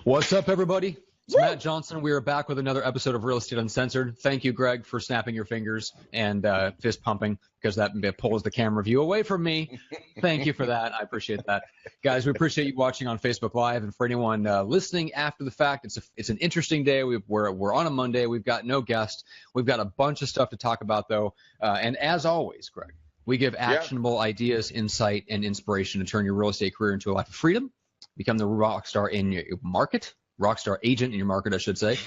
What's up, everybody? It's Matt Johnson. We are back with another episode of Real Estate Uncensored. Thank you, Greg, for snapping your fingers and fist pumping, because that pulls the camera view away from me. Thank you for that. I appreciate that. Guys, we appreciate you watching on Facebook Live. And for anyone listening after the fact, it's an interesting day. We're on a Monday. We've got no guest. We've got a bunch of stuff to talk about, though. And as always, Greg, we give actionable ideas, insight, and inspiration to turn your real estate career into a life of freedom. Become the rock star in your market, rock star agent in your market, I should say.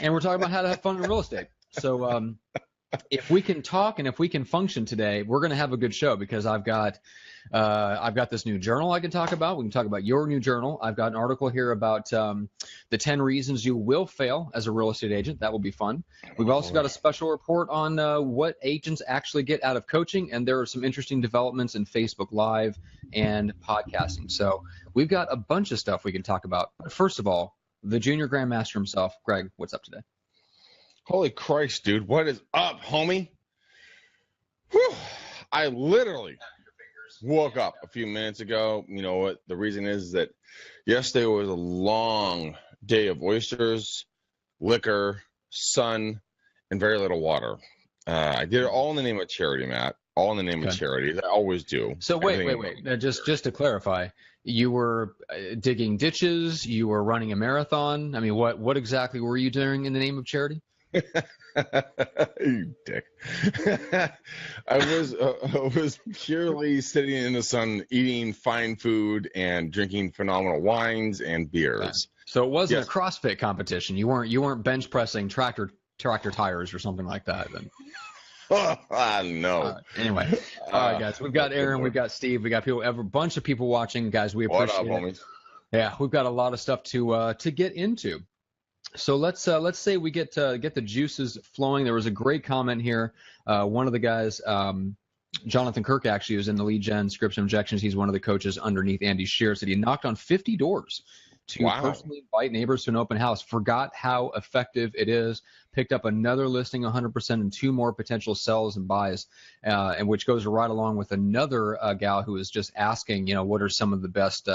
And we're talking about how to have fun in real estate. So if we can talk and if we can function today, we're going to have a good show, because I've got this new journal I can talk about. We can talk about your new journal. I've got an article here about the 10 reasons you will fail as a real estate agent. That will be fun. We've also got a special report on what agents actually get out of coaching, and there are some interesting developments in Facebook Live and podcasting. So we've got a bunch of stuff we can talk about. But first of all, the junior grandmaster himself, Greg, what's up today? Holy Christ, dude. What is up, homie? Whew. I literally woke up a few minutes ago. You know what? The reason is that yesterday was a long day of oysters, liquor, sun, and very little water. I did it all in the name of charity, Matt. All in the name of charity. I always do. So wait. Just to clarify, you were digging ditches. You were running a marathon. I mean, what exactly were you doing in the name of charity? You dick. I was purely sitting in the sun, eating fine food and drinking phenomenal wines and beers. So it wasn't a CrossFit competition. You weren't bench pressing tractor tires or something like that then. No. Anyway, all right, guys. We've got Aaron, we've got Steve, we got people, a bunch of people watching, guys. We appreciate it. Homies? Yeah, we've got a lot of stuff to get into. So let's say we get the juices flowing. There was a great comment here. One of the guys, Jonathan Kirk, actually, was in the lead gen scripts and objections. He's one of the coaches underneath Andy Shear. Said he knocked on 50 doors to personally invite neighbors to an open house. Forgot how effective it is. Picked up another listing 100% and 2 more potential sells and buys, and which goes right along with another gal who was just asking, what are some of the best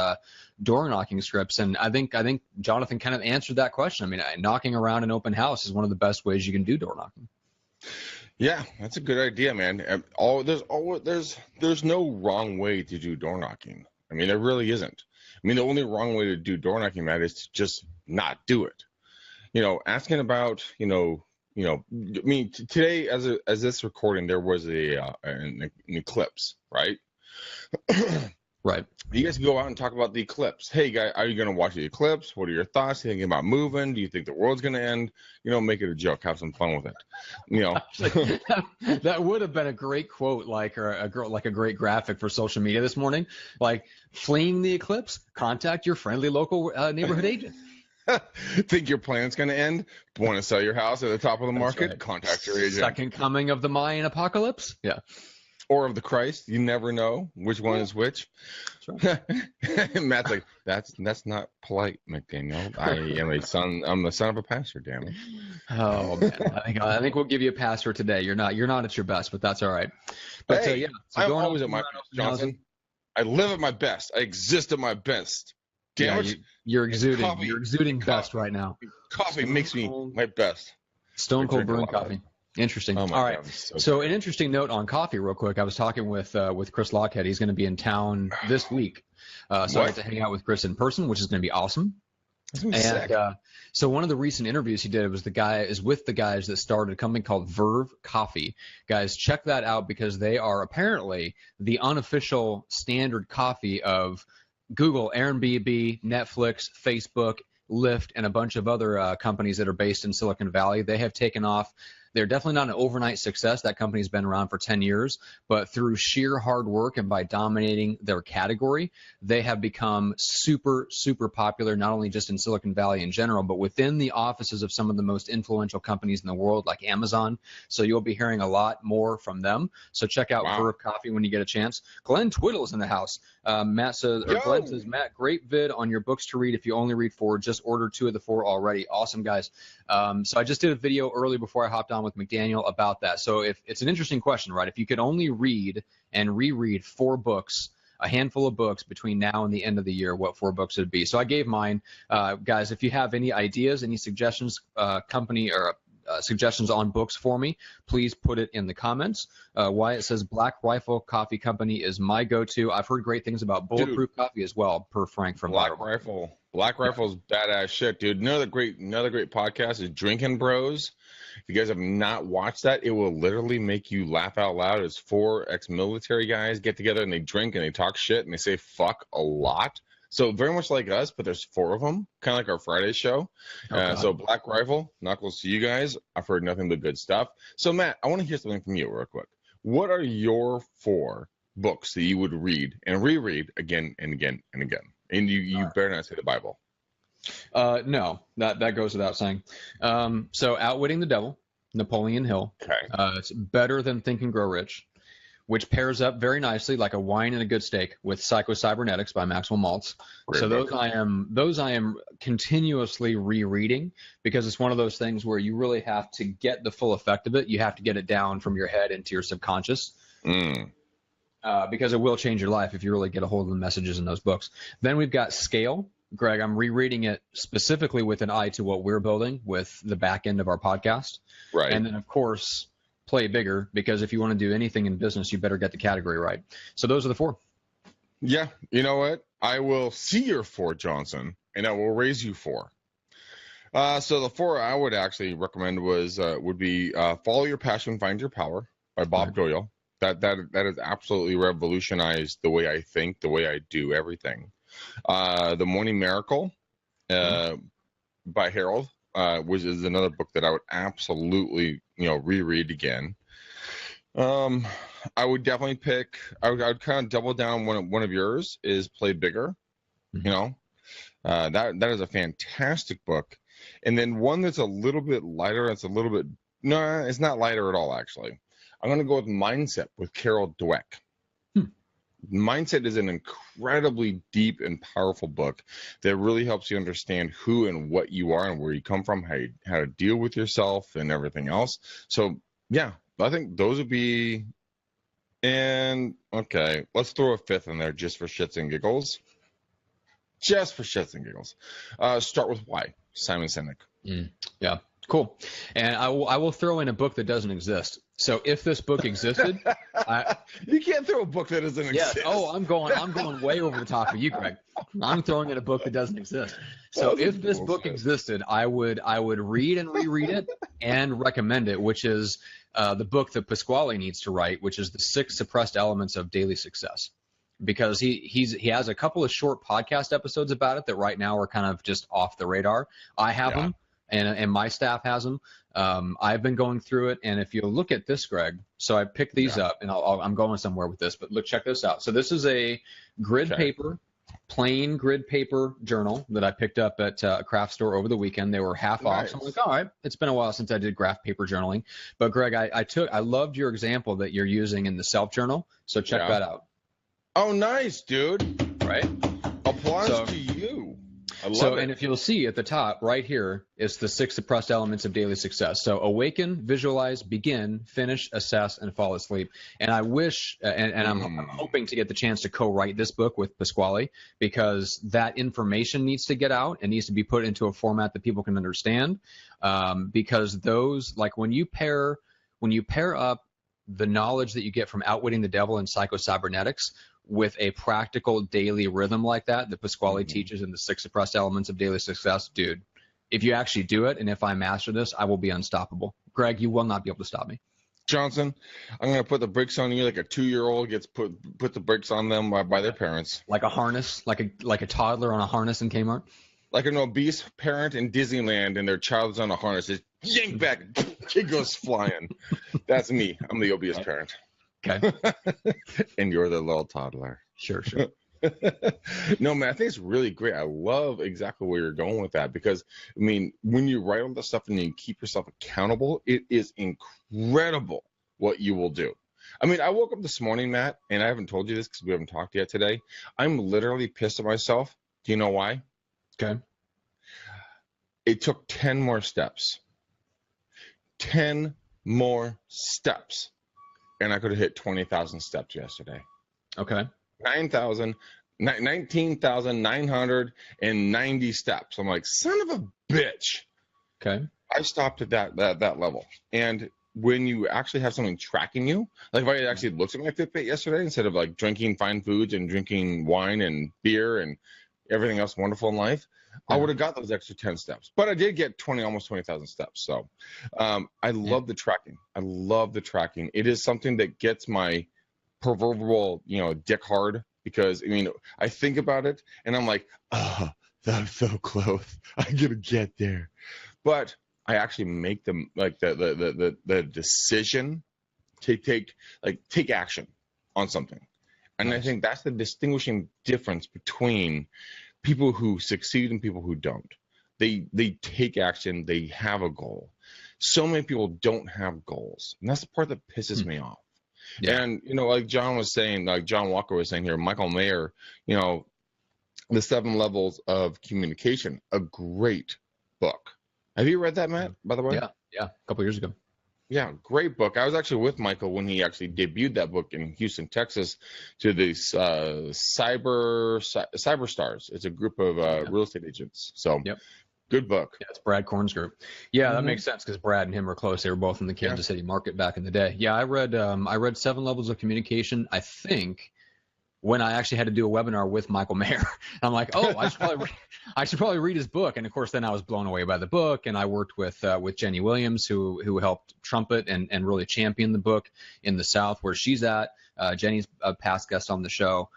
door knocking scripts? And I think Jonathan kind of answered that question. I mean, knocking around an open house is one of the best ways you can do door knocking. Yeah, that's a good idea, man. There's no wrong way to do door knocking. I mean, there really isn't. I mean, the only wrong way to do door knocking, Matt, is to just not do it. Asking about, I mean, today as this recording, there was an eclipse, right? Right. You guys can go out and talk about the eclipse. Hey, guy, are you going to watch the eclipse? What are your thoughts? Are you thinking about moving? Do you think the world's going to end? Make it a joke. Have some fun with it. That would have been a great quote, like a great graphic for social media this morning. Like, fleeing the eclipse, contact your friendly local neighborhood agent. Think your planet's going to end? Want to sell your house at the top of the market? Right. Contact your agent. Second coming of the Mayan apocalypse? Yeah. Or of the Christ. You never know which one is which. Right. Matt's like, that's not polite, McDaniel. I'm the son of a pastor, damn it. Oh man. I think we'll give you a pastor today. You're not at your best, but that's all right. But hey, I'm always at my best, Johnson. I live at my best. I exist at my best. Damn it. You're exuding best right now. Coffee makes me my best. Stone cold brewing coffee. Interesting. All right. God, so an interesting note on coffee real quick. I was talking with Chris Lockhead. He's going to be in town this week. So I get to hang out with Chris in person, which is going to be awesome. And so one of the recent interviews he did was with the guys that started a company called Verve Coffee. Guys, check that out, because they are apparently the unofficial standard coffee of Google, Airbnb, Netflix, Facebook, Lyft, and a bunch of other companies that are based in Silicon Valley. They have taken off. They're definitely not an overnight success. That company's been around for 10 years, but through sheer hard work and by dominating their category, they have become super, super popular, not only just in Silicon Valley in general, but within the offices of some of the most influential companies in the world, like Amazon. So you'll be hearing a lot more from them. So check out Verve Coffee when you get a chance. Glenn Twiddle's in the house. Glenn says, Matt, great vid on your books to read. If you only read 4, just order 2 of the 4 already. Awesome, guys. So I just did a video early before I hopped on with McDaniel about that. So if it's an interesting question, right? If you could only read and reread 4 books a handful of books between now and the end of the year, what 4 books would be. So I gave mine. Guys, if you have any ideas, any suggestions, suggestions on books for me, please put it in the comments. Wyatt says Black Rifle Coffee Company is my go-to. I've heard great things about Bulletproof Coffee as well, per Frank from Black Rifle. Black Rifle's badass shit, dude. Another great podcast is Drinking Bros. If you guys have not watched that, it will literally make you laugh out loud. It's 4 ex-military guys get together and they drink and they talk shit and they say fuck a lot. So very much like us, but there's 4 of them, kind of like our Friday show. So Black Rifle, knuckles to you guys. I've heard nothing but good stuff. So Matt, I want to hear something from you real quick. What are your 4 books that you would read and reread again and again and again? And you better not say the Bible. No, that goes without saying. So Outwitting the Devil, Napoleon Hill. Okay. It's Better Than Think and Grow Rich, which pairs up very nicely like a wine and a good steak with Psycho-Cybernetics by Maxwell Maltz. Great so book. those I am continuously rereading because it's one of those things where you really have to get the full effect of it. You have to get it down from your head into your subconscious. Because it will change your life if you really get a hold of the messages in those books. Then we've got Scale. Greg, I'm rereading it specifically with an eye to what we're building with the back end of our podcast. Right. And then, of course, Play Bigger, because if you want to do anything in business, you better get the category right. So those are the 4. Yeah. You know what? I will see your 4, Johnson, and I will raise you 4. So the 4 I would actually recommend would be Follow Your Passion, Find Your Power by Bob Doyle. That has absolutely revolutionized the way I think, the way I do everything. The Morning Miracle by Harold, which is another book that I would absolutely reread again. I would definitely pick. I would kind of double down. One of yours is Play Bigger. That is a fantastic book. And then one that's a little bit lighter. No, it's not lighter at all, actually. I'm going to go with Mindset with Carol Dweck. Mindset is an incredibly deep and powerful book that really helps you understand who and what you are and where you come from, how to deal with yourself and everything else. So, yeah, I think those would be – and, okay, let's throw a 5th in there just for shits and giggles. Just for shits and giggles. Start with Why, Simon Sinek. Yeah, cool. And I will throw in a book that doesn't exist. So if this book existed, you can't throw a book that doesn't exist. Oh, I'm going way over the top of you, Greg. I'm throwing in a book that doesn't exist. So if this book existed, I would read and reread it and recommend it, which is the book that Pasquale needs to write, which is The 6 Suppressed Elements of Daily Success. Because he has a couple of short podcast episodes about it that right now are kind of just off the radar. I have them, and my staff has them. I've been going through it, and if you look at this, Greg, so I picked these up, and I'm going somewhere with this, but look, check this out. So this is a grid paper, plain grid paper journal that I picked up at a craft store over the weekend. They were half off. So I'm like, all right, it's been a while since I did graph paper journaling. But Greg, I loved your example that you're using in the self journal. So check that out. Oh, nice, dude. Right? Applause to you. I love it. And if you'll see at the top right here, it's the 6 suppressed elements of daily success. So awaken, visualize, begin, finish, assess, and fall asleep. And I wish, and I'm hoping to get the chance to co-write this book with Pasquale, because that information needs to get out and needs to be put into a format that people can understand. Because those, like when you pair up the knowledge that you get from Outwitting the Devil and Psycho-Cybernetics with a practical daily rhythm like that Pasquale teaches in the 6 suppressed elements of daily success, dude, if you actually do it and if I master this, I will be unstoppable. Greg, you will not be able to stop me. Johnson, I'm going to put the brakes on you like a 2-year-old gets put the brakes on them by their parents. Like a harness, like a toddler on a harness in Kmart? Like an obese parent in Disneyland and their child's on a harness. Just yank back, kid goes flying. That's me. I'm the obese parent. Okay. And you're the little toddler. Sure. No, man, I think it's really great. I love exactly where you're going with that because, I mean, when you write all this stuff and you keep yourself accountable, it is incredible what you will do. I mean, I woke up this morning, Matt, and I haven't told you this because we haven't talked yet today. I'm literally pissed at myself. Do you know why? Okay. It took 10 more steps. 10 more steps. And I could have hit 20,000 steps yesterday. Okay. 19,990 steps. I'm like, son of a bitch. Okay. I stopped at that level. And when you actually have something tracking you, like if I actually looked at my Fitbit yesterday, instead of like drinking fine foods and drinking wine and beer and everything else wonderful in life, I would have got those extra 10 steps. But I did get almost 20,000 steps. So I love the tracking. I love the tracking. It is something that gets my proverbial, dick hard, because I think about it and I'm like, oh, that's so close. I gotta get there. But I actually make them like the decision to take action on something. And I think that's the distinguishing difference between people who succeed and people who don't. They take action, they have a goal. So many people don't have goals. And that's the part that pisses me off. Yeah. And, like John was saying, like John Walker was saying here, Michael Mayer, The 7 Levels of Communication, a great book. Have you read that, Matt, by the way? Yeah, a couple years ago. Yeah, great book. I was actually with Michael when he actually debuted that book in Houston, Texas, to the Cyber Stars. It's a group of real estate agents. So, good book. Yeah, it's Brad Korn's group. Yeah, that makes sense because Brad and him were close. They were both in the Kansas City market back in the day. Yeah, I read 7 Levels of Communication, I think, when I actually had to do a webinar with Michael Mayer. I'm like, oh, I should probably read his book. And of course, then I was blown away by the book. And I worked with Jenny Williams, who helped trumpet and really champion the book in the South where she's at. Jenny's a past guest on the show.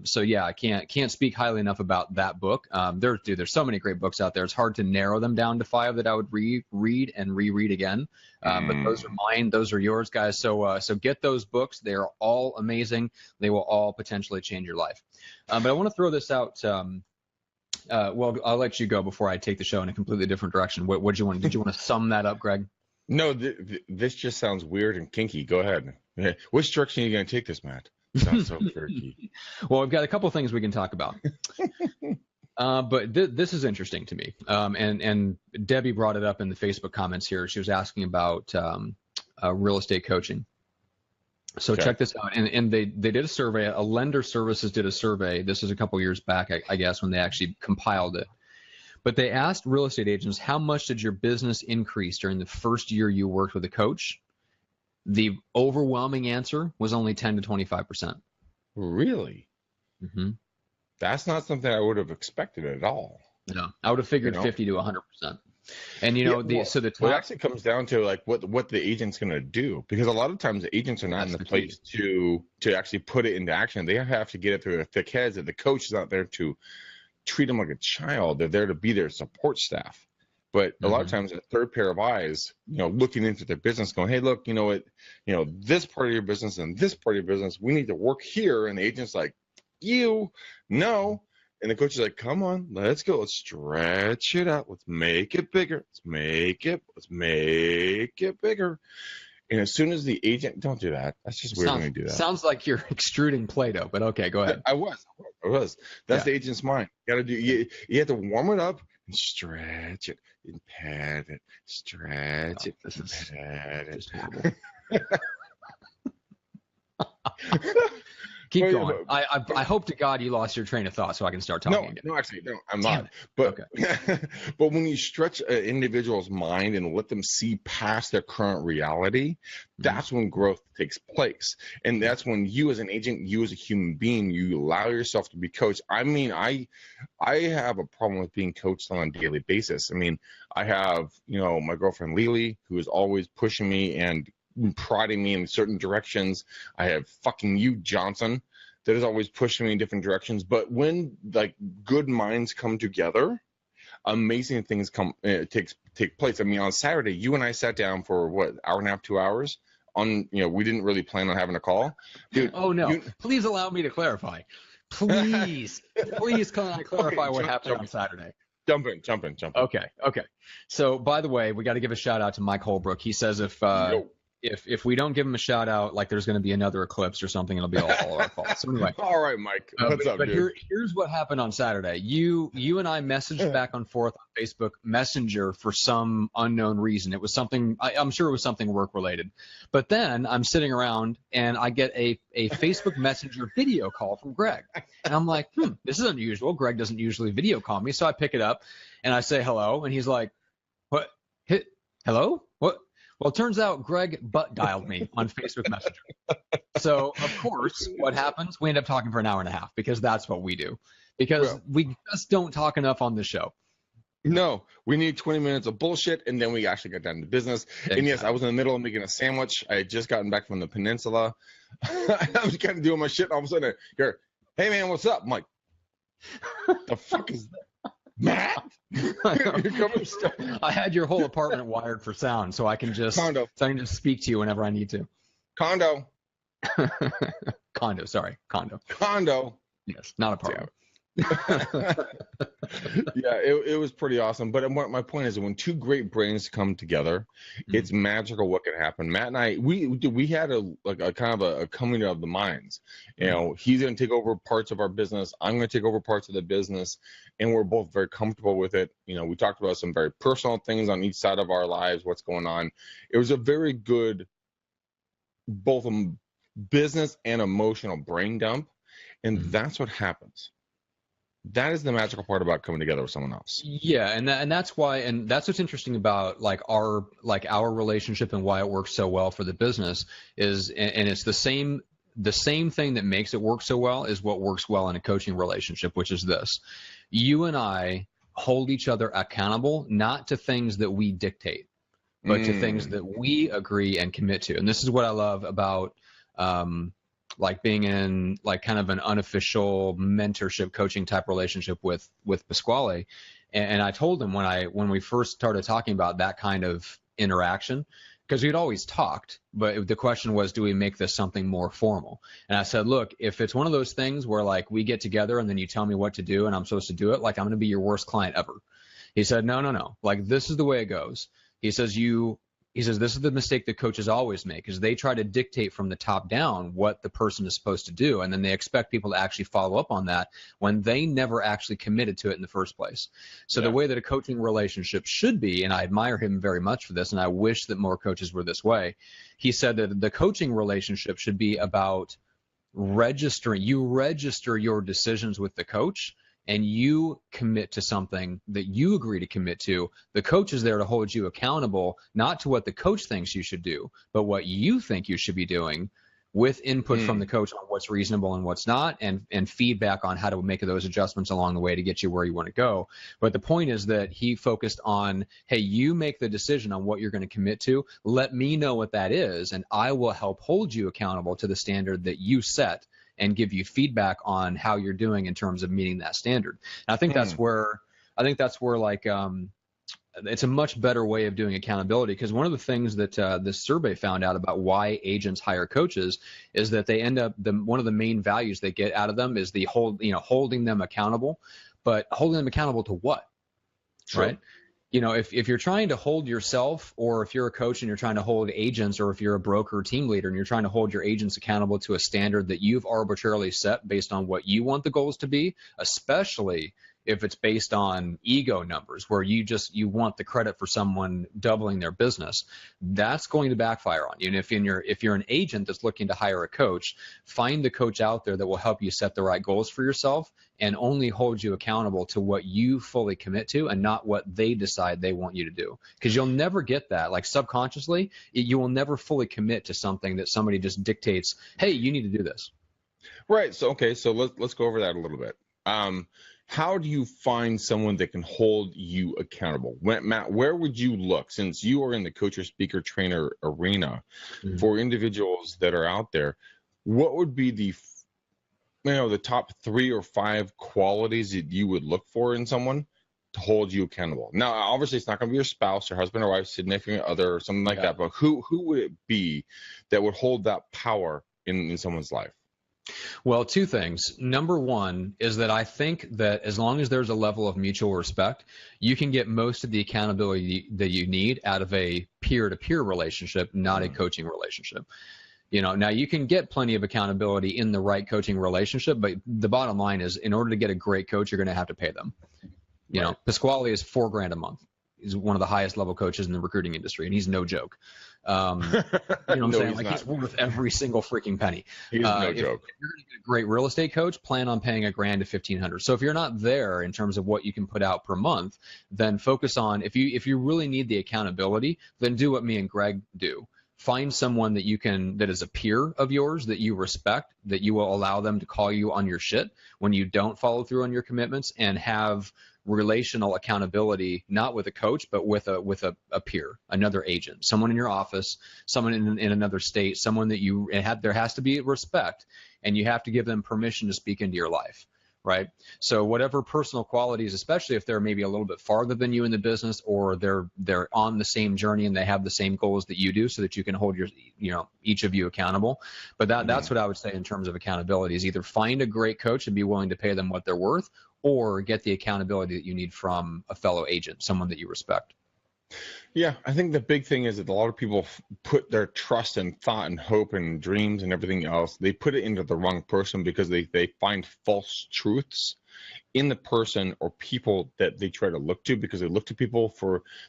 So yeah, I can't speak highly enough about that book. There's so many great books out there. It's hard to narrow them down to 5 that I would read and reread again. But those are mine. Those are yours, guys. So get those books. They are all amazing. They will all potentially change your life. But I want to throw this out. Well, I'll let you go before I take the show in a completely different direction. What did you want? Did you want to sum that up, Greg? No, this just sounds weird and kinky. Go ahead. Which direction are you going to take this, Matt? Sounds so tricky. Well, we've got a couple things we can talk about. But this is interesting to me. And Debbie brought it up in the Facebook comments here. She was asking about real estate coaching. So check this out. And they did a survey. A Lender Services did a survey. This is a couple years back, I guess, when they actually compiled it. But they asked real estate agents, how much did your business increase during the first year you worked with a coach? The overwhelming answer was only 10 to 25%. Really? Mm-hmm. That's not something I would have expected at all. No, I would have figured 50 to 100%. And it actually comes down to like what the agent's going to do, because a lot of times the agents are not in the place to actually put it into action. They have to get it through their thick heads. That the coach is not there to treat them like a child. They're there to be their support staff. But a lot of times a third pair of eyes, looking into their business going, hey, look, this part of your business and this part of your business, we need to work here. And the agent's like, no. And the coach is like, come on, let's go. Let's stretch it out. Let's make it bigger. Let's make it bigger. And as soon as the agent, don't do that. That's just weird when you do that. Sounds like you're extruding Play-Doh, but okay, go ahead. I was. That's the agent's mind. You have to warm it up and stretch it and pat it. Stretch it and pat it. Keep going. I hope to God you lost your train of thought so I can start talking again. No, actually, no, I'm not. But but when you stretch an individual's mind and let them see past their current reality, that's when growth takes place. And that's when you as an agent, you as a human being, you allow yourself to be coached. I mean, I have a problem with being coached on a daily basis. I mean, I have, my girlfriend Lily, who is always pushing me and prodding me in certain directions. I have fucking you, Johnson, that is always pushing me in different directions. But when like good minds come together, amazing things take place. I mean, on Saturday, you and I sat down for hour and a half, 2 hours. We didn't really plan on having a call, dude. Oh no! Please allow me to clarify. Please can I clarify what happened on Saturday? Jump in. Okay. So by the way, we got to give a shout out to Mike Holbrook. He says if if we don't give him a shout out, like there's going to be another eclipse or something, it'll be all our fault. So anyway. All right, Mike. What's up, but dude? Here's what happened on Saturday. You and I messaged back and forth on Facebook Messenger for some unknown reason. It was something, I'm sure it was something work related. But then I'm sitting around and I get a Facebook Messenger video call from Greg. And I'm like, this is unusual. Greg doesn't usually video call me. So I pick it up and I say hello. And he's like, what? Hello? What? Well, it turns out Greg butt dialed me on Facebook Messenger. So, of course, what happens? We end up talking for an hour and a half because that's what we do. Because we just don't talk enough on this show. No, we need 20 minutes of bullshit, and then we actually get down to business. Exactly. And yes, I was in the middle of making a sandwich. I had just gotten back from the peninsula. I was kind of doing my shit, and all of a sudden, you're, hey, man, what's up? I'm like, the fuck is that? Matt? I had your whole apartment wired for sound, so I can just speak to you whenever I need to. Condo. Condo. Yes, not apartment. Yeah, it was pretty awesome. But my point is that when two great brains come together, it's magical what can happen. Matt and I, we had a kind of a coming of the minds. You know, he's going to take over parts of our business. I'm going to take over parts of the business, and we're both very comfortable with it. You know, we talked about some very personal things on each side of our lives, what's going on. It was a very good, both a business and emotional brain dump, and that's what happens. That is the magical part about coming together with someone else. Yeah, and that's why, and that's what's interesting about our relationship and why it works so well for the business is, and it's the same thing that makes it work so well is what works well in a coaching relationship, which is this: you and I hold each other accountable, not to things that we dictate, but to things that we agree and commit to. And this is what I love about being in kind of an unofficial mentorship coaching type relationship with Pasquale. And I told him when we first started talking about that kind of interaction, because we'd always talked, but the question was, do we make this something more formal? And I said, look, if it's one of those things where we get together and then you tell me what to do and I'm supposed to do it, I'm going to be your worst client ever. He said, no. This is the way it goes. He says, this is the mistake that coaches always make, is they try to dictate from the top down what the person is supposed to do, and then they expect people to actually follow up on that when they never actually committed to it in the first place. So the way that a coaching relationship should be, and I admire him very much for this, and I wish that more coaches were this way, he said that the coaching relationship should be about registering. You register your decisions with the coach, and you commit to something that you agree to commit to. The coach is there to hold you accountable, not to what the coach thinks you should do, but what you think you should be doing, with input from the coach on what's reasonable and what's not, and feedback on how to make those adjustments along the way to get you where you want to go. But the point is that he focused on, hey, you make the decision on what you're going to commit to. Let me know what that is, and I will help hold you accountable to the standard that you set and give you feedback on how you're doing in terms of meeting that standard. And I think that's where it's a much better way of doing accountability, because one of the things that this survey found out about why agents hire coaches is that they end up, one of the main values they get out of them is holding them accountable. But holding them accountable to what? Sure. Right? If you're trying to hold yourself, or if you're a coach and you're trying to hold agents, or if you're a broker or team leader and you're trying to hold your agents accountable to a standard that you've arbitrarily set based on what you want the goals to be, especially if it's based on ego numbers where you want the credit for someone doubling their business, that's going to backfire on you. And if you're an agent that's looking to hire a coach, find the coach out there that will help you set the right goals for yourself and only hold you accountable to what you fully commit to and not what they decide they want you to do. Because you'll never get that. Subconsciously, you will never fully commit to something that somebody just dictates, hey, you need to do this. Right. So let's go over that a little bit. How do you find someone that can hold you accountable? Matt, where would you look, since you are in the coach or speaker trainer arena, for individuals that are out there? What would be the top 3 or 5 qualities that you would look for in someone to hold you accountable? Now, obviously, it's not going to be your spouse, your husband or wife, significant other, or something like that. But who would it be that would hold that power in someone's life? Well, two things. Number one is that I think that as long as there's a level of mutual respect, you can get most of the accountability that you need out of a peer-to-peer relationship, not a coaching relationship. Now you can get plenty of accountability in the right coaching relationship, but the bottom line is in order to get a great coach, you're going to have to pay them. Pasquale is $4,000 a month. He's one of the highest level coaches in the recruiting industry, and he's no joke. You know what I'm saying? He's worth every single freaking penny. He's no joke. If you're going to get a great real estate coach, plan on paying $1,000 to $1,500. So if you're not there in terms of what you can put out per month, then focus on if you really need the accountability, then do what me and Greg do. Find someone that is a peer of yours that you respect, that you will allow them to call you on your shit when you don't follow through on your commitments, and have relational accountability, not with a coach, but with a peer, another agent, someone in your office, someone in another state, someone that there has to be respect, and you have to give them permission to speak into your life. Right. So whatever personal qualities, especially if they're maybe a little bit farther than you in the business, or they're on the same journey and they have the same goals that you do, so that you can hold each of you accountable. But that's what I would say in terms of accountability is either find a great coach and be willing to pay them what they're worth, or get the accountability that you need from a fellow agent, someone that you respect. Yeah, I think the big thing is that a lot of people put their trust and thought and hope and dreams and everything else. They put it into the wrong person because they find false truths in the person or people that they try to look to, because they look to people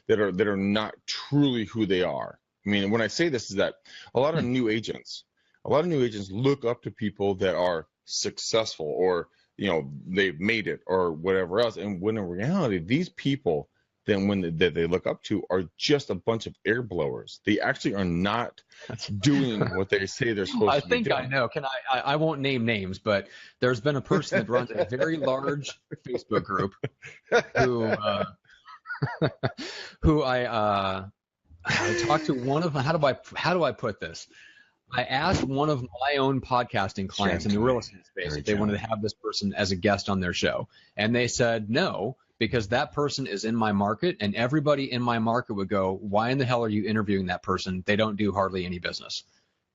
that are not truly who they are. I mean, when I say this is that a lot of new agents look up to people that are successful, or they've made it or whatever else. And when in reality, these people that they look up to are just a bunch of air blowers. They actually are not doing what they say they're supposed to be doing. I know. I won't name names, but there's been a person that runs a very large Facebook group who I talked to one of, how do I put this? I asked one of my own podcasting clients in the real estate space if they wanted to have this person as a guest on their show. And they said no, because that person is in my market, and everybody in my market would go, why in the hell are you interviewing that person? They don't do hardly any business.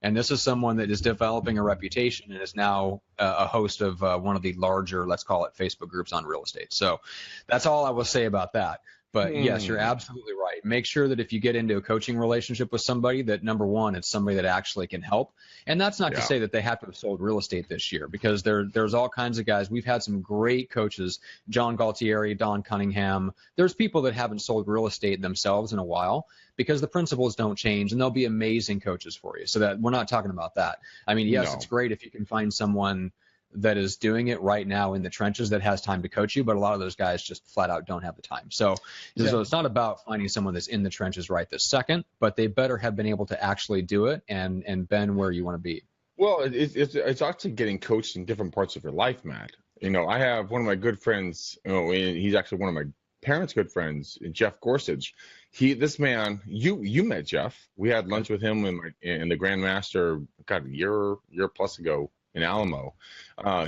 And this is someone that is developing a reputation and is now a host of one of the larger, let's call it, Facebook groups on real estate. So that's all I will say about that. But yes, you're absolutely right. Make sure that if you get into a coaching relationship with somebody, that number one, it's somebody that actually can help. And that's not to say that they have to have sold real estate this year, because there's all kinds of guys. We've had some great coaches, John Galtieri, Don Cunningham. There's people that haven't sold real estate themselves in a while, because the principles don't change, and they'll be amazing coaches for you. So that we're not talking about that. I mean, yes, It's great if you can find someone that is doing it right now in the trenches that has time to coach you, but a lot of those guys just flat out don't have the time. So it's not about finding someone that's in the trenches right this second, but they better have been able to actually do it and been where you want to be. Well, it's actually getting coached in different parts of your life, Matt. I have one of my good friends, he's actually one of my parents' good friends, Jeff Gorsuch. This man, you met Jeff. We had lunch with him in the Grandmaster, a year plus ago in Alamo.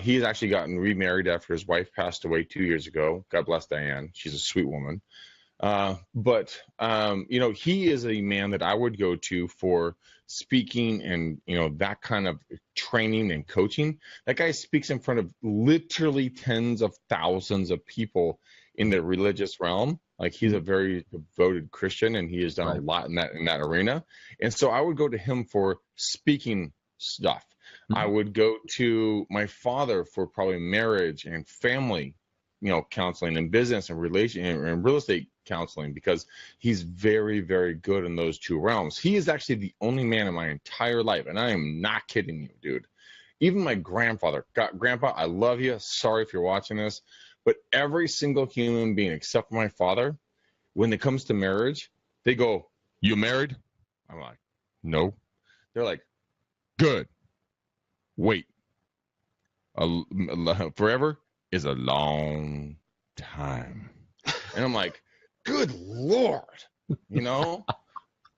He's actually gotten remarried after his wife passed away 2 years ago. God bless Diane. She's a sweet woman. But he is a man that I would go to for speaking and, that kind of training and coaching. That guy speaks in front of literally tens of thousands of people in the religious realm. Like, he's a very devoted Christian, and he has done a lot in that arena. And so I would go to him for speaking stuff. I would go to my father for probably marriage and family, counseling, and business and and real estate counseling, because he's very, very good in those two realms. He is actually the only man in my entire life, and I am not kidding you, dude. Even my grandfather, Grandpa, I love you. Sorry if you're watching this, but every single human being except for my father, when it comes to marriage, they go, "You married?" I'm like, "No." They're like, "Good. Wait. Forever is a long time." And I'm like, good Lord,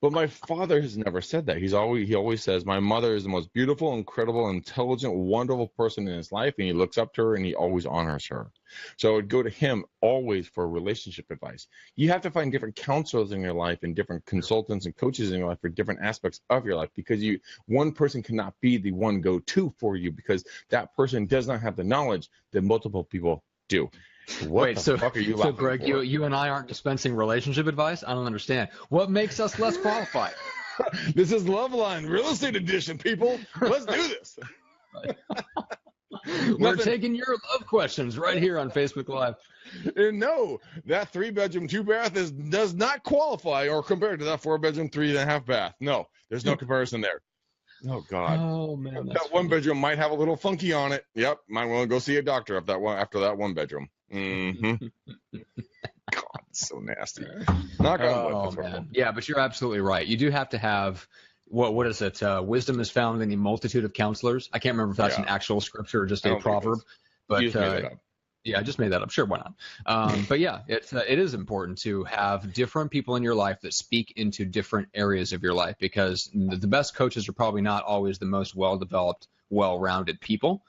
But my father has never said that. He always says my mother is the most beautiful, incredible, intelligent, wonderful person in his life, and he looks up to her and he always honors her. So I would go to him always for relationship advice. You have to find different counselors in your life and different consultants and coaches in your life for different aspects of your life, because one person cannot be the one go-to for you, because that person does not have the knowledge that multiple people do. What the fuck are you laughing Greg, for? you and I aren't dispensing relationship advice? I don't understand. What makes us less qualified? This is Loveline Real Estate Edition, people. Let's do this. We're taking your love questions right here on Facebook Live. And no, that 3-bedroom, 2-bath does not qualify or compare to that 4-bedroom, 3.5 bath. No, there's no comparison there. Oh God. Oh man, that 1-bedroom might have a little funky on it. Yep, might want to go see a doctor after that 1-bedroom. Mm-hmm. God, it's so nasty. Knock on wood. Man. Yeah, but you're absolutely right. You do have to have what is it? Wisdom is found in the multitude of counselors. I can't remember if that's an actual scripture or just a proverb. But you just made it up. Yeah, I just made that up. Sure, why not? But yeah, it is important to have different people in your life that speak into different areas of your life, because the best coaches are probably not always the most well-developed, well-rounded people.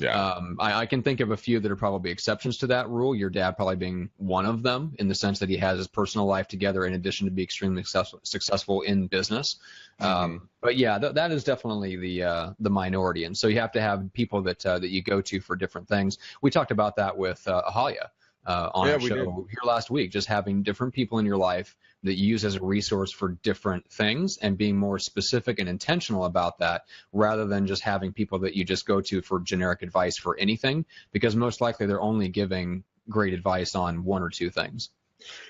Yeah. I can think of a few that are probably exceptions to that rule. Your dad probably being one of them, in the sense that he has his personal life together in addition to be extremely successful in business. But yeah, that is definitely the minority. And so you have to have people that you go to for different things. We talked about that with Ahalia on our show here last week, just having different people in your life that you use as a resource for different things, and being more specific and intentional about that, rather than just having people that you just go to for generic advice for anything, because most likely they're only giving great advice on one or two things.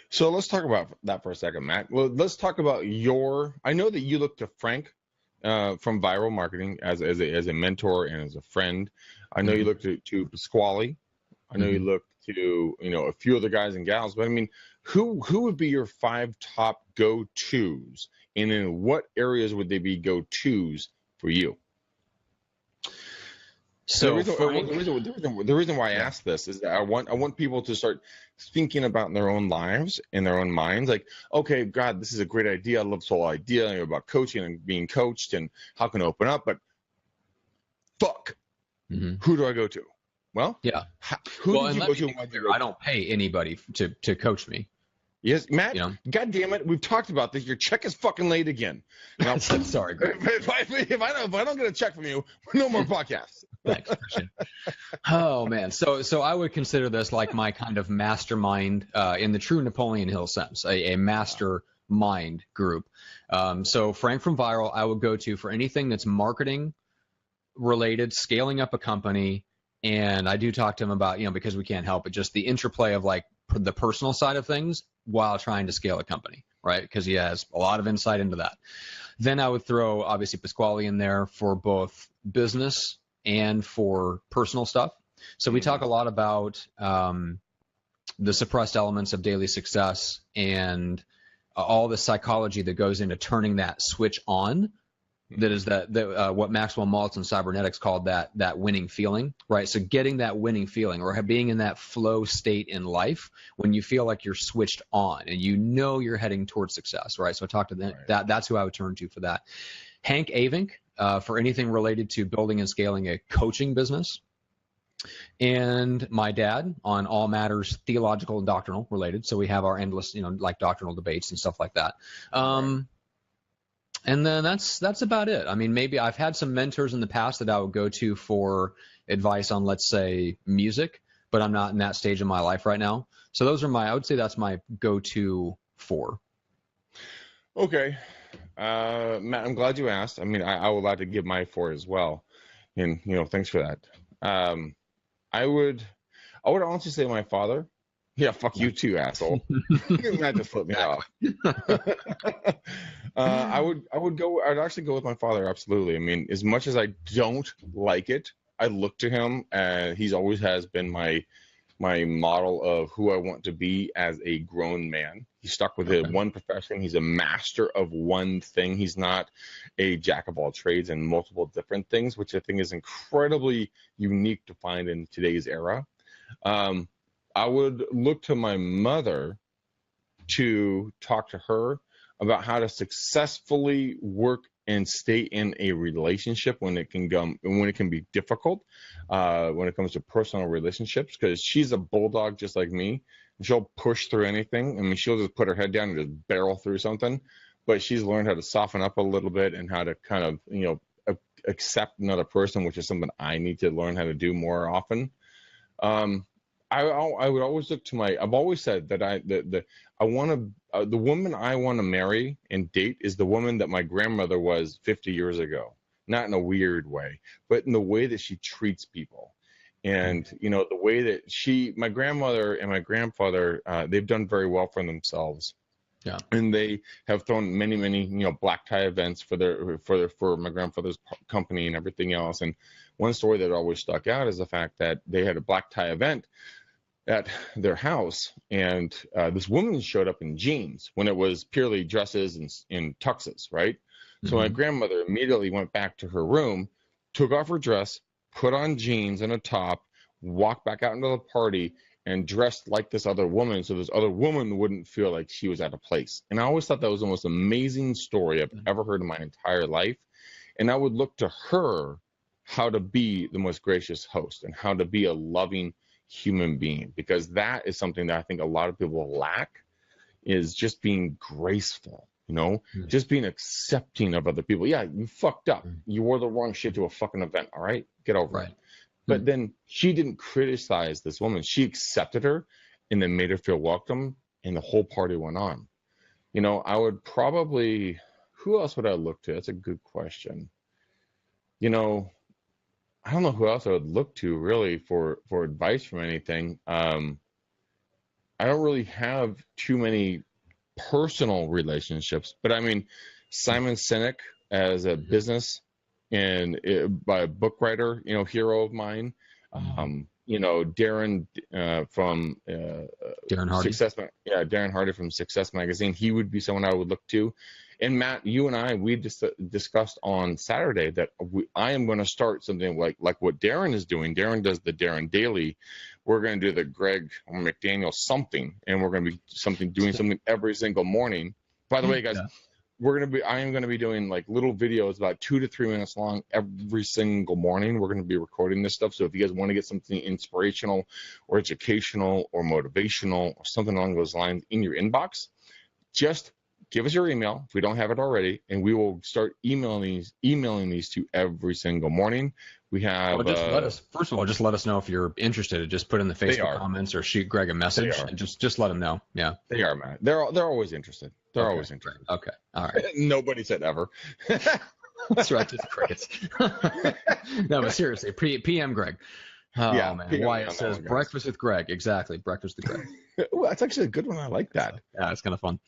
So let's talk about that for a second, Matt. Well, let's talk about I know that you look to Frank from Viral Marketing as a mentor and as a friend. I know you look to Pasquale. I know you look to a few other guys and gals, but I mean, who would be your 5 top go-tos, and in what areas would they be go-tos for you? So the reason why I ask this is that I want people to start thinking about their own lives and their own minds. Like, okay, God, this is a great idea. I love this whole idea about coaching and being coached and how can I open up, but fuck, who do I go to? Well, yeah. Who did you go to? I don't pay anybody to coach me. Yes, Matt. God damn it, we've talked about this. Your check is fucking late again. Now, sorry, Greg. If I don't get a check from you, no more podcasts. Thanks. Oh man, so I would consider this like my kind of mastermind in the true Napoleon Hill sense, a mastermind group. So Frank from Viral, I would go to for anything that's marketing related, scaling up a company. And I do talk to him about, because we can't help it, just the interplay of like the personal side of things while trying to scale a company, right? Because he has a lot of insight into that. Then I would throw obviously Pasquale in there for both business and for personal stuff. So we talk a lot about the suppressed elements of daily success and all the psychology that goes into turning that switch on. That is what Maxwell Maltz and cybernetics called that winning feeling, right? So getting that winning feeling, or being in that flow state in life when you feel like you're switched on and you're heading towards success, right? So I talked to them. Right. That's who I would turn to for that. Hank Avink for anything related to building and scaling a coaching business. And my dad on all matters theological and doctrinal related. So we have our endless, like doctrinal debates and stuff like that. Right. And then that's about it. I mean, maybe I've had some mentors in the past that I would go to for advice on, let's say, music, but I'm not in that stage of my life right now. So those are I would say that's my go-to 4. Okay. Matt, I'm glad you asked. I mean, I would like to give my 4 as well. And, thanks for that. I would honestly say my father. Yeah, fuck you too, asshole. Matt just flipped me off. I'd actually go with my father, absolutely. I mean, as much as I don't like it, I look to him, and he's always has been my model of who I want to be as a grown man. He's stuck with one profession. He's a master of one thing. He's not a jack of all trades and multiple different things, which I think is incredibly unique to find in today's era. I would look to my mother to talk to her about how to successfully work and stay in a relationship when it can be difficult, when it comes to personal relationships, because she's a bulldog just like me. She'll push through anything. I mean, she'll just put her head down and just barrel through something, but she's learned how to soften up a little bit and how to kind of, accept another person, which is something I need to learn how to do more often. I would always look to I've always said that the woman I want to marry and date is the woman that my grandmother was 50 years ago. Not in a weird way, but in the way that she treats people. And, the way that my grandmother and my grandfather, they've done very well for themselves. Yeah. And they have thrown many, many, black tie events for my grandfather's company and everything else. And one story that always stuck out is the fact that they had a black tie event at their house, and this woman showed up in jeans when it was purely dresses and tuxes, right? So my grandmother immediately went back to her room, took off her dress, put on jeans and a top, walked back out into the party, and dressed like this other woman, so this other woman wouldn't feel like she was out of place. And I always thought that was the most amazing story I've ever heard in my entire life. And I would look to her how to be the most gracious host and how to be a loving human being, because that is something that I think a lot of people lack, is just being graceful, just being accepting of other people. Yeah, you fucked up. You wore the wrong shit to a fucking event. All right, get over it. But then she didn't criticize this woman. She accepted her and then made her feel welcome, and the whole party went on. I would probably, who else would I look to? That's a good question. I don't know who else I would look to really for advice from anything. I don't really have too many personal relationships, but I mean, Simon Sinek as a business and by a book writer, hero of mine. Darren from Darren Hardy. Darren Hardy from Success Magazine. He would be someone I would look to. And Matt, you and I, we just discussed on Saturday that I am going to start something like what Darren is doing. Darren does the Darren Daily. We're going to do the Greg McDaniel something, and we're going to be doing something every single morning. By the way, guys, I am going to be doing like little videos about 2 to 3 minutes long every single morning. We're going to be recording this stuff. So if you guys want to get something inspirational or educational or motivational or something along those lines in your inbox, just give us your email if we don't have it already, and we will start emailing these to every single morning. We have. First of all, just let us know if you're interested. Just put in the Facebook comments or shoot Greg a message, and just let him know. Yeah, they are, man. They're always interested. They're always interested. Okay, all right. Nobody said ever. That's right, just crickets. No, but seriously, PM Greg. Oh yeah, man. Wyatt says breakfast with Greg. Exactly, breakfast with Greg. Well, that's actually a good one. I like that. Yeah, it's kind of fun.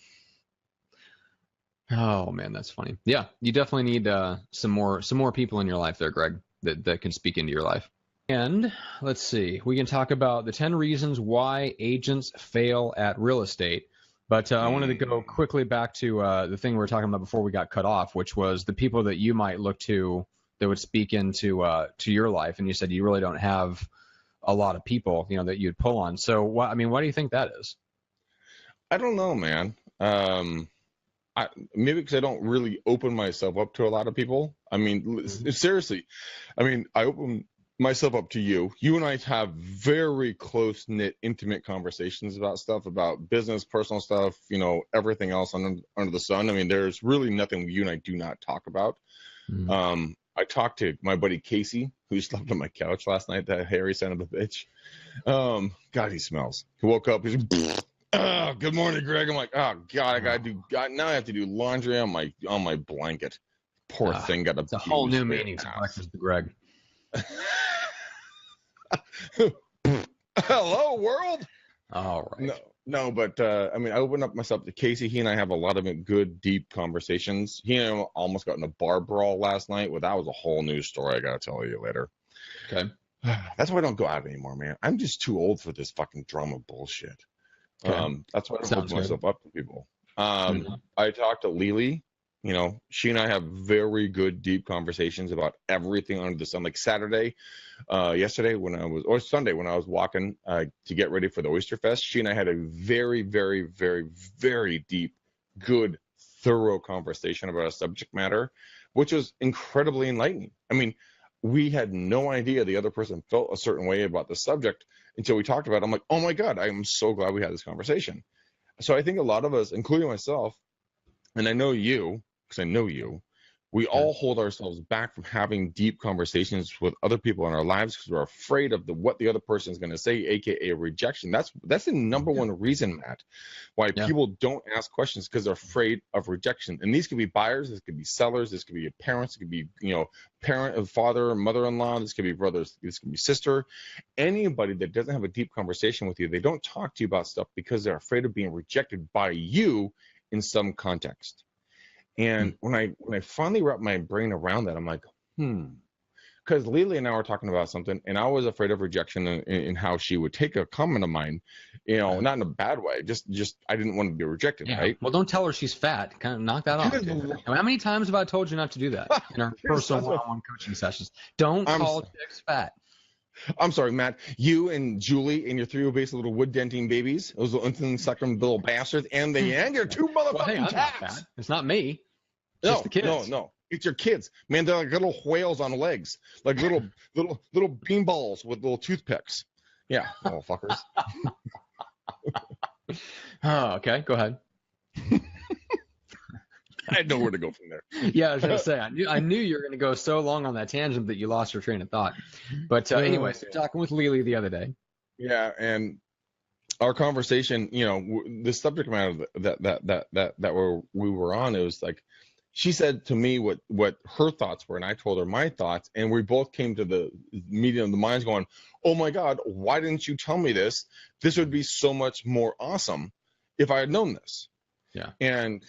Oh man, that's funny. Yeah, you definitely need some more people in your life there, Greg, that can speak into your life. And let's see, we can talk about the 10 reasons why agents fail at real estate. But I wanted to go quickly back to the thing we were talking about before we got cut off, which was the people that you might look to that would speak into to your life. And you said you really don't have a lot of people, that you'd pull on. So why do you think that is? I don't know, man. Maybe because I don't really open myself up to a lot of people. I mean, seriously, I open myself up to you. You and I have very close-knit, intimate conversations about stuff, about business, personal stuff, everything else under the sun. I mean, there's really nothing you and I do not talk about. I talked to my buddy Casey, who slept on my couch last night, that hairy son of a bitch. God, he smells. He woke up, he's oh, good morning, Greg. I'm like, oh God, now I have to do laundry on my blanket. Poor thing got a whole new meaning to breakfast, Greg. Hello, world. All right. No, but I opened up myself to Casey. He and I have a lot of good, deep conversations. He and I almost got in a bar brawl last night. Well, that was a whole new story. I gotta tell you later. Okay. That's why I don't go out anymore, man. I'm just too old for this fucking drama bullshit. Okay. That's why I don't open myself up to people. I talked to Lily. She and I have very good, deep conversations about everything under the sun. Like Sunday when I was walking to get ready for the Oyster Fest, she and I had a very, very, very, very deep, good, thorough conversation about a subject matter, which was incredibly enlightening. I mean, we had no idea the other person felt a certain way about the subject until we talked about it. I'm like, oh my God, I'm so glad we had this conversation. So I think a lot of us, including myself, and I know you, because I know you, we all hold ourselves back from having deep conversations with other people in our lives because we're afraid of what the other person is going to say, aka rejection. That's the number one reason, Matt, why people don't ask questions, because they're afraid of rejection. And these could be buyers, this could be sellers, this could be parents, it could be parent, father, mother-in-law, this could be brothers, this could be sister. Anybody that doesn't have a deep conversation with you, they don't talk to you about stuff because they're afraid of being rejected by you in some context. And when I finally wrapped my brain around that, I'm like, because Lily and I were talking about something, and I was afraid of rejection in how she would take a comment of mine, not in a bad way, just I didn't want to be rejected, right? Well, don't tell her she's fat. Kind of knock that off. I mean, how many times have I told you not to do that in our personal one-on-one coaching sessions? Don't call chicks fat. I'm sorry, Matt. You and Julie and your three obese little wood denting babies, those little insulin sucking little bastards, and your two motherfucking cats. It's not me. It's just the kids. No. It's your kids, man. They're like little whales on legs, like little bean balls with little toothpicks. Yeah, little fuckers. Oh, okay. Go ahead. I had nowhere to go from there. Yeah, I was gonna say I knew you were gonna go so long on that tangent that you lost your train of thought. But anyway, so talking with Lily the other day. Yeah, and our conversation, the subject matter that we were on, it was like, she said to me what her thoughts were, and I told her my thoughts, and we both came to the meeting of the minds going, oh my God, why didn't you tell me this? This would be so much more awesome if I had known this. Yeah. And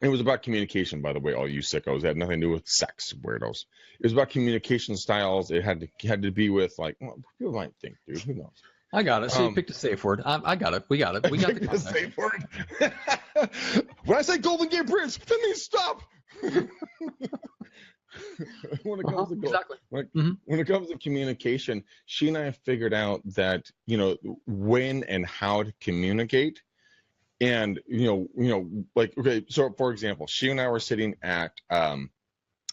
it was about communication, by the way, all you sickos. It had nothing to do with sex, weirdos. It was about communication styles. It had to be with, like, well, people might think, dude, who knows? I got it. So you picked a safe word. I got it. We got it. We got the safe word. When I say Golden Gate Bridge, that means stop. When it comes to communication, she and I figured out that when and how to communicate, and like, okay, so for example, she and I were sitting at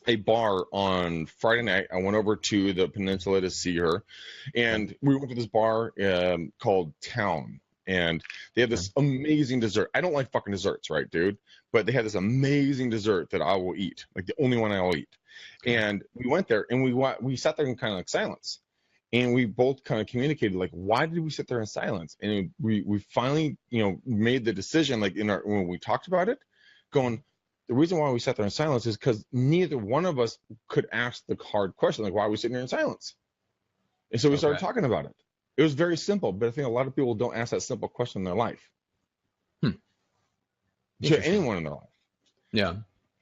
a bar on Friday night. I went over to the peninsula to see her, and we went to this bar called Town, and they have this amazing dessert. I don't like fucking desserts, right, dude? But they had this amazing dessert that I will eat, like the only one I will eat. And we went there, and we sat there in kind of like silence, and we both kind of communicated, like, why did we sit there in silence? And we finally made the decision, like when we talked about it, going, the reason why we sat there in silence is because neither one of us could ask the hard question, like, why are we sitting here in silence? And so we started talking about it. It was very simple, but I think a lot of people don't ask that simple question in their life. To anyone in their life. Yeah.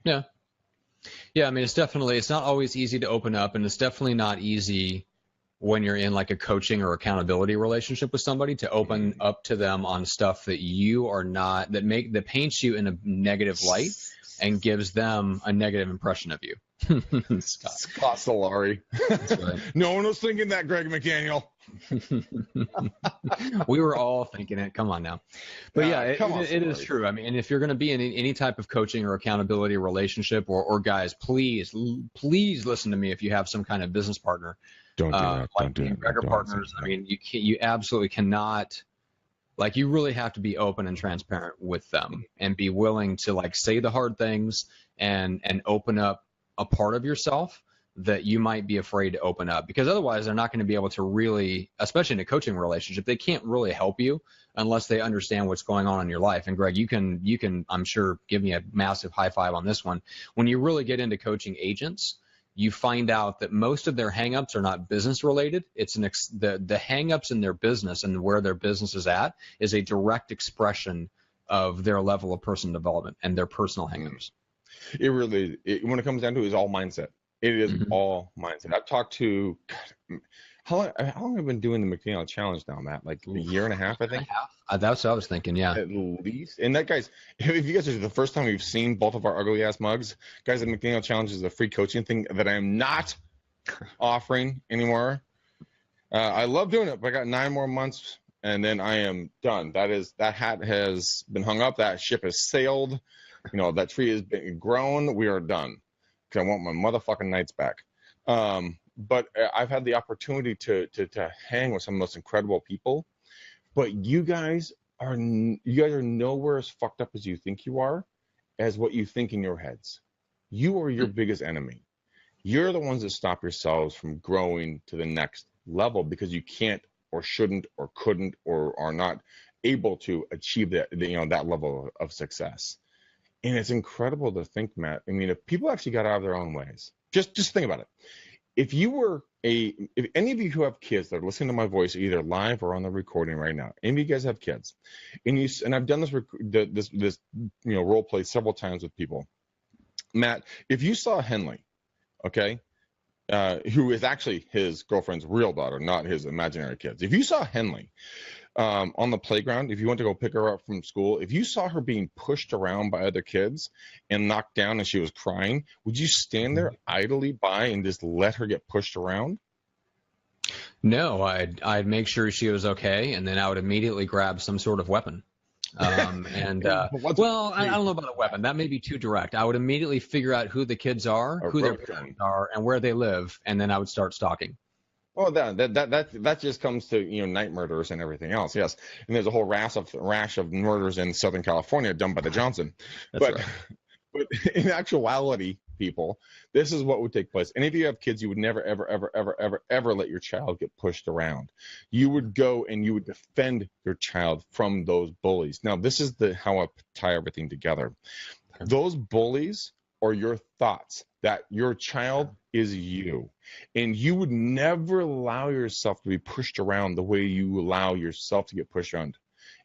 I mean, it's not always easy to open up, and it's definitely not easy when you're in like a coaching or accountability relationship with somebody to open up to them on stuff that you are not, that paints you in a negative light and gives them a negative impression of you. Scott Solari. That's right. No one was thinking that, Greg McDaniel. We were all thinking it. Come on now. But it is true. I mean, and if you're going to be in any type of coaching or accountability relationship, or guys, please listen to me if you have some kind of business partner. Don't do that. Like the McGregor partners. I mean, you absolutely cannot. Like, you really have to be open and transparent with them and be willing to, like, say the hard things and open up a part of yourself that you might be afraid to open up, because otherwise they're not going to be able to really, especially in a coaching relationship, they can't really help you unless they understand what's going on in your life. And Greg, you can, I'm sure, give me a massive high five on this one. When you really get into coaching agents, you find out that most of their hangups are not business related. It's the hangups in their business and where their business is at is a direct expression of their level of personal development and their personal hangups. It really, when it comes down to it, is all mindset. It is all mindset. I've talked to, how long have I been doing the McDaniel Challenge now, Matt? Like a year and a half, I think. That's what I was thinking, yeah. At least. And that, guys, if you guys are the first time you've seen both of our ugly ass mugs, guys, the McDaniel Challenge is a free coaching thing that I am not offering anymore. I love doing it, but I got 9 more months and then I am done. That hat has been hung up. That ship has sailed. That tree has been grown. We are done. Because I want my motherfucking nights back. But I've had the opportunity to hang with some of the most incredible people. But you guys are nowhere as fucked up as you think you are, as what you think in your heads. You are your biggest enemy. You're the ones that stop yourselves from growing to the next level because you can't or shouldn't or couldn't or are not able to achieve that level of success. And it's incredible to think, Matt. I mean, if people actually got out of their own ways, just think about it. If any of you who have kids that are listening to my voice either live or on the recording right now, any of you guys have kids, and I've done this role play several times with people. Matt, if you saw Henley, okay, who is actually his girlfriend's real daughter, not his imaginary kids. If you saw Henley on the playground, if you went to go pick her up from school, if you saw her being pushed around by other kids and knocked down and she was crying, would you stand there idly by and just let her get pushed around? No, I'd make sure she was okay, and then I would immediately grab some sort of weapon. I don't know about a weapon. That may be too direct. I would immediately figure out who the kids are, who their parents are, and where they live, and then I would start stalking. Well, that just comes to night murders and everything else. Yes, and there's a whole rash of murders in Southern California done by the Johnson. But in actuality, people, this is what would take place. And if you have kids, you would never, ever, ever, ever, ever, ever let your child get pushed around. You would go and you would defend your child from those bullies. Now, this is how I tie everything together. Okay. Those bullies are your thoughts that your child is you. And you would never allow yourself to be pushed around the way you allow yourself to get pushed around.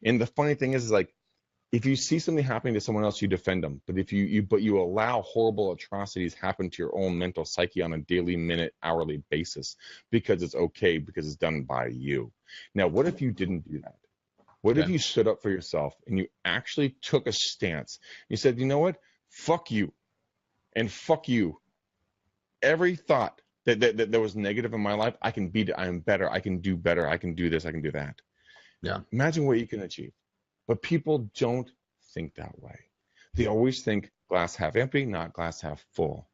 And the funny thing is like, if you see something happening to someone else, you defend them. But if you allow horrible atrocities happen to your own mental psyche on a daily, minute, hourly basis because it's okay, because it's done by you. Now, what if you didn't do that? What if you stood up for yourself and you actually took a stance? You said, you know what? Fuck you. And fuck you. Every thought that was negative in my life, I can beat it. I am better. I can do better. I can do this. I can do that. Yeah. Imagine what you can achieve. But people don't think that way. They always think glass half empty, not glass half full.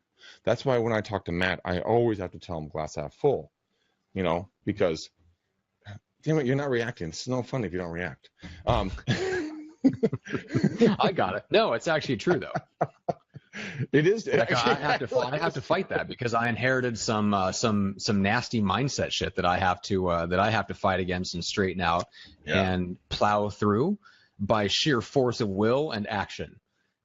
That's why when I talk to Matt, I always have to tell him glass half full, because, damn it, you're not reacting. It's no fun if you don't react. I got it. No, it's actually true, though. It is. I have to fight that because I inherited some nasty mindset shit that I have to fight against and straighten out and plow through by sheer force of will and action.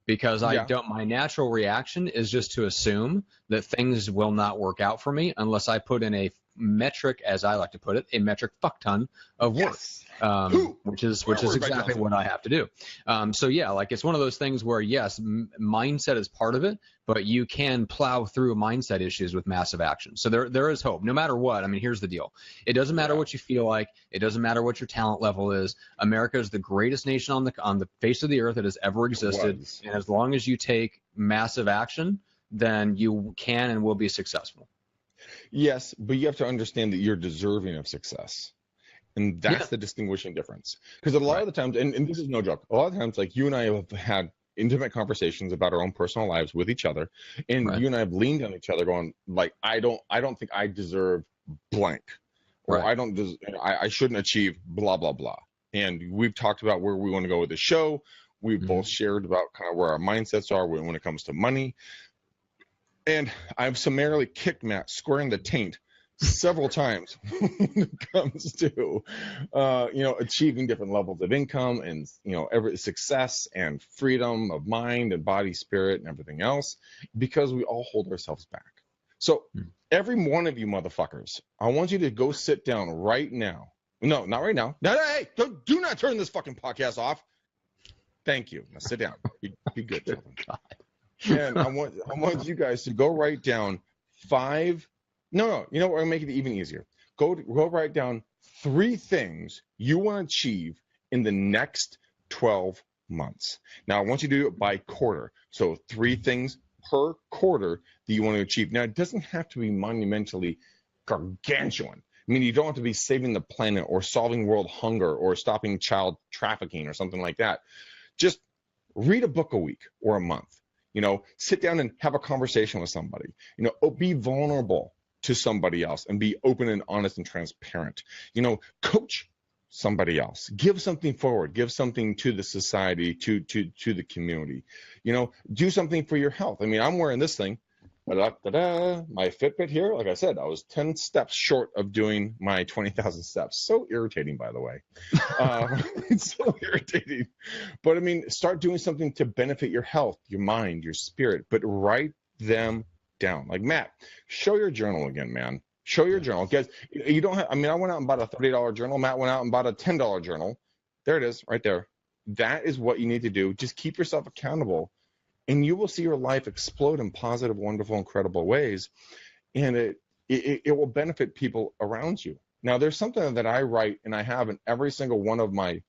Because my natural reaction is just to assume that things will not work out for me unless I put in a metric, as I like to put it, a metric fuck ton of work, which is exactly what I have to do. It's one of those things where yes, mindset is part of it, but you can plow through mindset issues with massive action. So there is hope, no matter what. I mean, here's the deal: it doesn't matter what you feel like, it doesn't matter what your talent level is. America is the greatest nation on the face of the earth that has ever existed, and as long as you take massive action, then you can and will be successful. Yes, but you have to understand that you're deserving of success. And that's the distinguishing difference. Because a lot of the times, and this is no joke, a lot of times, like you and I have had intimate conversations about our own personal lives with each other, and you and I have leaned on each other going, like, I don't think I deserve blank, or I shouldn't achieve blah, blah, blah. And we've talked about where we want to go with the show. We've both shared about kind of where our mindsets are when it comes to money. And I've summarily kicked Matt square in the taint several times when it comes to, achieving different levels of income and, every success and freedom of mind and body, spirit, and everything else, because we all hold ourselves back. So every one of you motherfuckers, I want you to go sit down right now. No, not right now. No, hey, do not turn this fucking podcast off. Thank you. Now sit down. Be good, children. And I want you guys to go write down 5. No, you know what? I'll make it even easier. Go write down 3 things you want to achieve in the next 12 months. Now, I want you to do it by quarter. So 3 things per quarter that you want to achieve. Now, it doesn't have to be monumentally gargantuan. I mean, you don't have to be saving the planet or solving world hunger or stopping child trafficking or something like that. Just read a book a week or a month. Sit down and have a conversation with somebody. Be vulnerable to somebody else and be open and honest and transparent. Coach somebody else. Give something forward. Give something to the society, to the community. Do something for your health. I mean, I'm wearing this thing. My Fitbit here, like I said, I was 10 steps short of doing my 20,000 steps. So irritating, by the way. It's so irritating. But I mean, start doing something to benefit your health, your mind, your spirit, but write them down. Like, Matt, show your journal again, man. Show your journal. Guys, you don't have, I mean, I went out and bought a $30 journal. Matt went out and bought a $10 journal. There it is, right there. That is what you need to do. Just keep yourself accountable. And you will see your life explode in positive, wonderful, incredible ways. And it will benefit people around you. Now, there's something that I write, and I have in every single one of my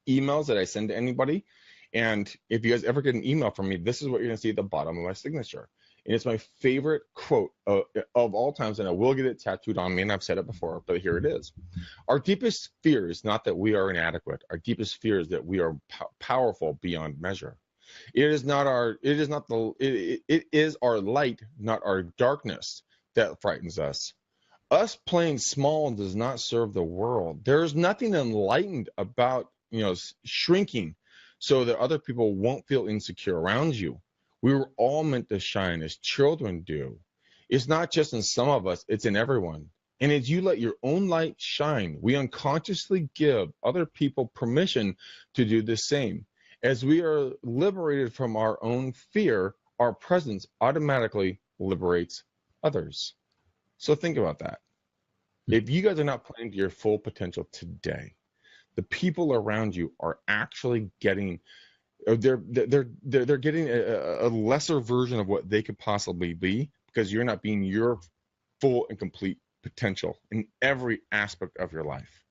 emails that I send to anybody. And if you guys ever get an email from me, this is what you're going to see at the bottom of my signature. And it's my favorite quote of all times, and I will get it tattooed on me, and I've said it before, but here it is. Our deepest fear is not that we are inadequate. Our deepest fear is that we are powerful beyond measure. It is our light, not our darkness, that frightens us. Us playing small does not serve the world. There is nothing enlightened about, shrinking so that other people won't feel insecure around you. We were all meant to shine as children do. It's not just in some of us, it's in everyone. And as you let your own light shine, we unconsciously give other people permission to do the same. As we are liberated from our own fear, our presence automatically liberates others. So think about that. If you guys are not playing to your full potential today, the people around you are actually getting, they're getting a lesser version of what they could possibly be, because you're not being your full and complete potential in every aspect of your life.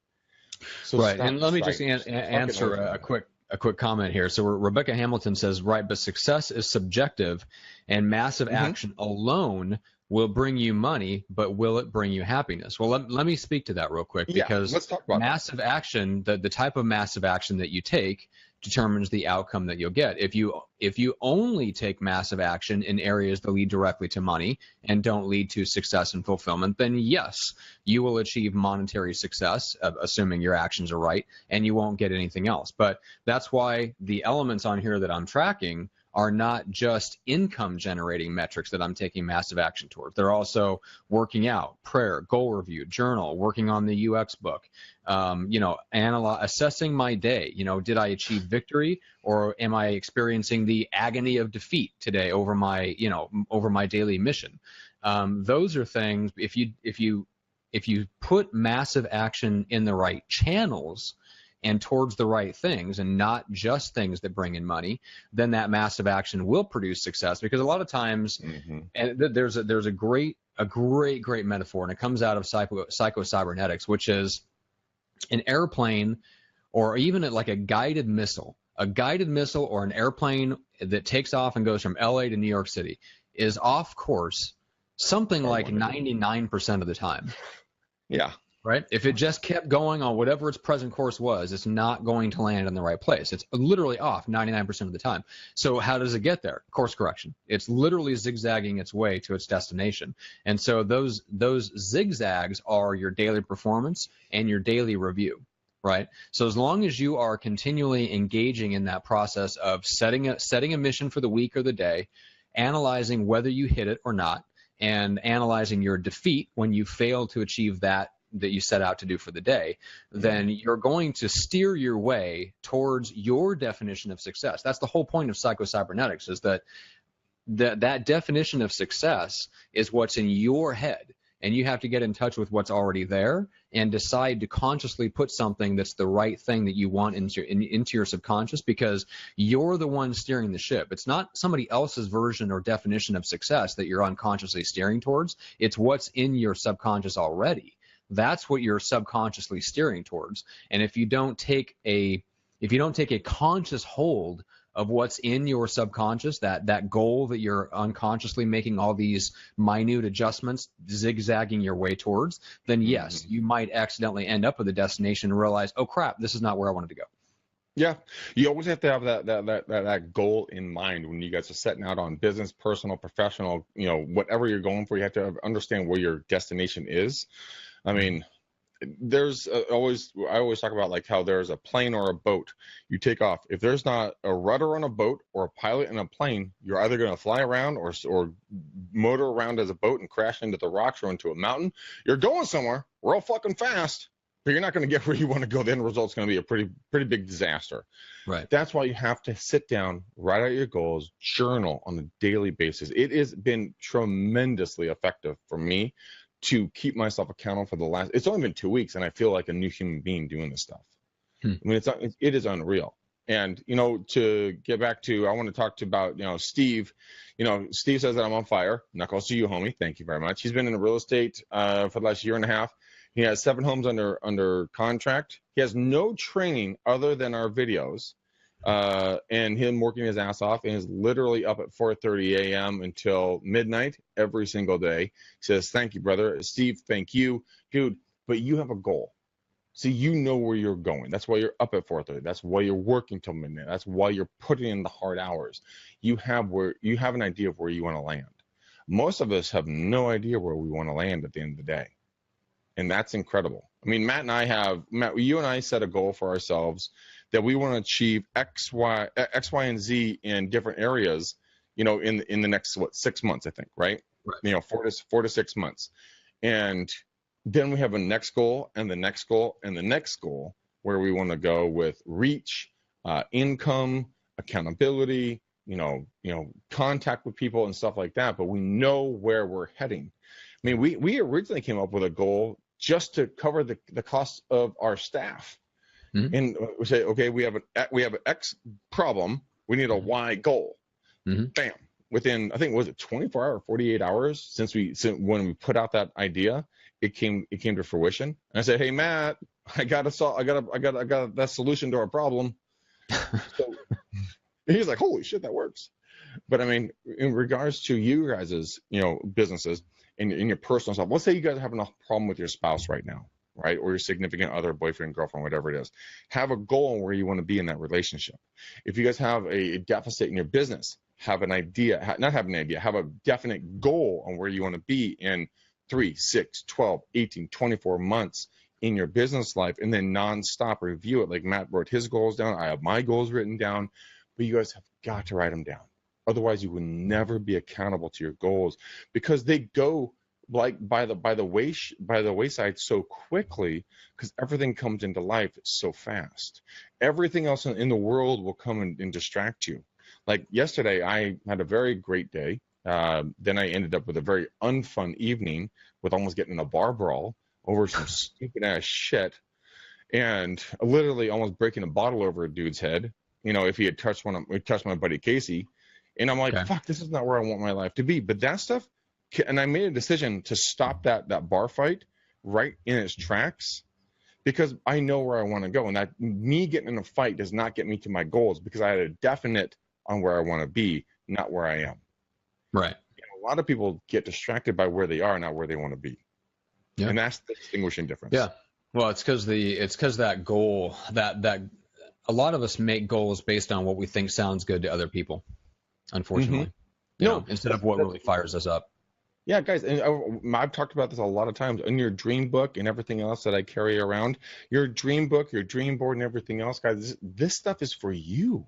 So right, and let me just answer a quick comment here. So Rebecca Hamilton says, right, but success is subjective, and massive action alone will bring you money, but will it bring you happiness? Well, let me speak to that real quick, because let's talk about massive action, the type of massive action that you take determines the outcome that you'll get. If you only take massive action in areas that lead directly to money and don't lead to success and fulfillment, then yes, you will achieve monetary success, assuming your actions are right, and you won't get anything else. But that's why the elements on here that I'm tracking are not just income generating metrics that I'm taking massive action towards. They're also working out, prayer, goal review, journal, working on the UX book, assessing my day. Did I achieve victory, or am I experiencing the agony of defeat today over my daily mission? Those are things, if you put massive action in the right channels and towards the right things, and not just things that bring in money, then that massive action will produce success. Because a lot of times, and there's a great metaphor, and it comes out of psycho-cybernetics, which is an airplane, or even like a guided missile or an airplane that takes off and goes from LA to New York City is off course something like 99% of the time. Yeah. Right? If it just kept going on whatever its present course was, it's not going to land in the right place. It's literally off 99% of the time. So how does it get there? Course correction. It's literally zigzagging its way to its destination. And so those zigzags are your daily performance and your daily review, right? So as long as you are continually engaging in that process of setting a mission for the week or the day, analyzing whether you hit it or not, and analyzing your defeat when you fail to achieve that you set out to do for the day, then you're going to steer your way towards your definition of success. That's the whole point of psycho-cybernetics, is that definition of success is what's in your head, and you have to get in touch with what's already there and decide to consciously put something that's the right thing that you want into your subconscious, because you're the one steering the ship. It's not somebody else's version or definition of success that you're unconsciously steering towards. It's what's in your subconscious already. That's what you're subconsciously steering towards. And if you don't take a conscious hold of what's in your subconscious, that goal that you're unconsciously making all these minute adjustments, zigzagging your way towards, then yes, you might accidentally end up at the destination and realize, oh crap, this is not where I wanted to go. Yeah, you always have to have that goal in mind when you guys are setting out on business, personal, professional, whatever you're going for. You have to understand where your destination is. I mean, there's I always talk about like how there's a plane or a boat. You take off. If there's not a rudder on a boat or a pilot in a plane, you're either going to fly around or motor around as a boat and crash into the rocks or into a mountain. You're going somewhere real fucking fast, but you're not going to get where you want to go. The end result's going to be a pretty big disaster. Right. That's why you have to sit down, write out your goals, journal on a daily basis. It has been tremendously effective for me to keep myself accountable for the last. It's only been 2 weeks, and I feel like a new human being doing this stuff. I mean, it is unreal. And to get back to, I want to talk to about Steve. Steve says that I'm on fire. Knuckles to you, homie. Thank you very much. He's been in real estate for the last year and a half. He has 7 homes under contract. He has no training other than our videos, and him working his ass off, and is literally up at 4:30 a.m. until midnight every single day. He says, "Thank you, brother." Steve, thank you, dude. But you have a goal. See, you know where you're going. That's why you're up at 4:30. That's why you're working till midnight. That's why you're putting in the hard hours. You have an idea of where you want to land. Most of us have no idea where we want to land at the end of the day. And that's incredible. I mean, Matt, you and I set a goal for ourselves that we want to achieve X, Y, and Z in different areas, in the next 6 months, I think, right? 4 to 6 months. And then we have a next goal and the next goal and the next goal where we want to go with reach, income, accountability, contact with people and stuff like that. But we know where we're heading. I mean, we originally came up with a goal just to cover the cost of our staff. Mm-hmm. And we say, okay, we have an X problem. We need a Y goal. Mm-hmm. Bam. Within, I think, was it 24 hours or 48 hours since when we put out that idea, it came to fruition. And I said, hey, Matt, I got that solution to our problem. So he's like, holy shit, that works. But I mean, in regards to you guys' businesses, in your personal stuff, let's say you guys have a problem with your spouse right now, right? Or your significant other, boyfriend, girlfriend, whatever it is. Have a goal on where you want to be in that relationship. If you guys have a deficit in your business, have an idea, have a definite goal on where you want to be in 3, 6, 12, 18, 24 months in your business life, and then nonstop review it. Like Matt wrote his goals down. I have my goals written down, but you guys have got to write them down. Otherwise, you will never be accountable to your goals because they go like by the wayside so quickly because everything comes into life so fast. Everything else in the world will come and distract you. Like yesterday, I had a very great day. Then I ended up with a very unfun evening with almost getting in a bar brawl over some stupid ass shit and literally almost breaking a bottle over a dude's head. If he had touched my buddy Casey. And I'm like, okay. Fuck, this is not where I want my life to be. But that stuff, and I made a decision to stop that bar fight right in its tracks because I know where I want to go. And that me getting in a fight does not get me to my goals because I had a definite on where I want to be, not where I am. Right. A lot of people get distracted by where they are, not where they want to be. Yeah. And that's the distinguishing difference. Yeah. Well, it's because that goal that a lot of us make goals based on what we think sounds good to other people. Unfortunately, instead of what really fires us up. Yeah, guys, and I've talked about this a lot of times in your dream book and everything else that I carry around. Your dream book, your dream board, and everything else, guys. This stuff is for you.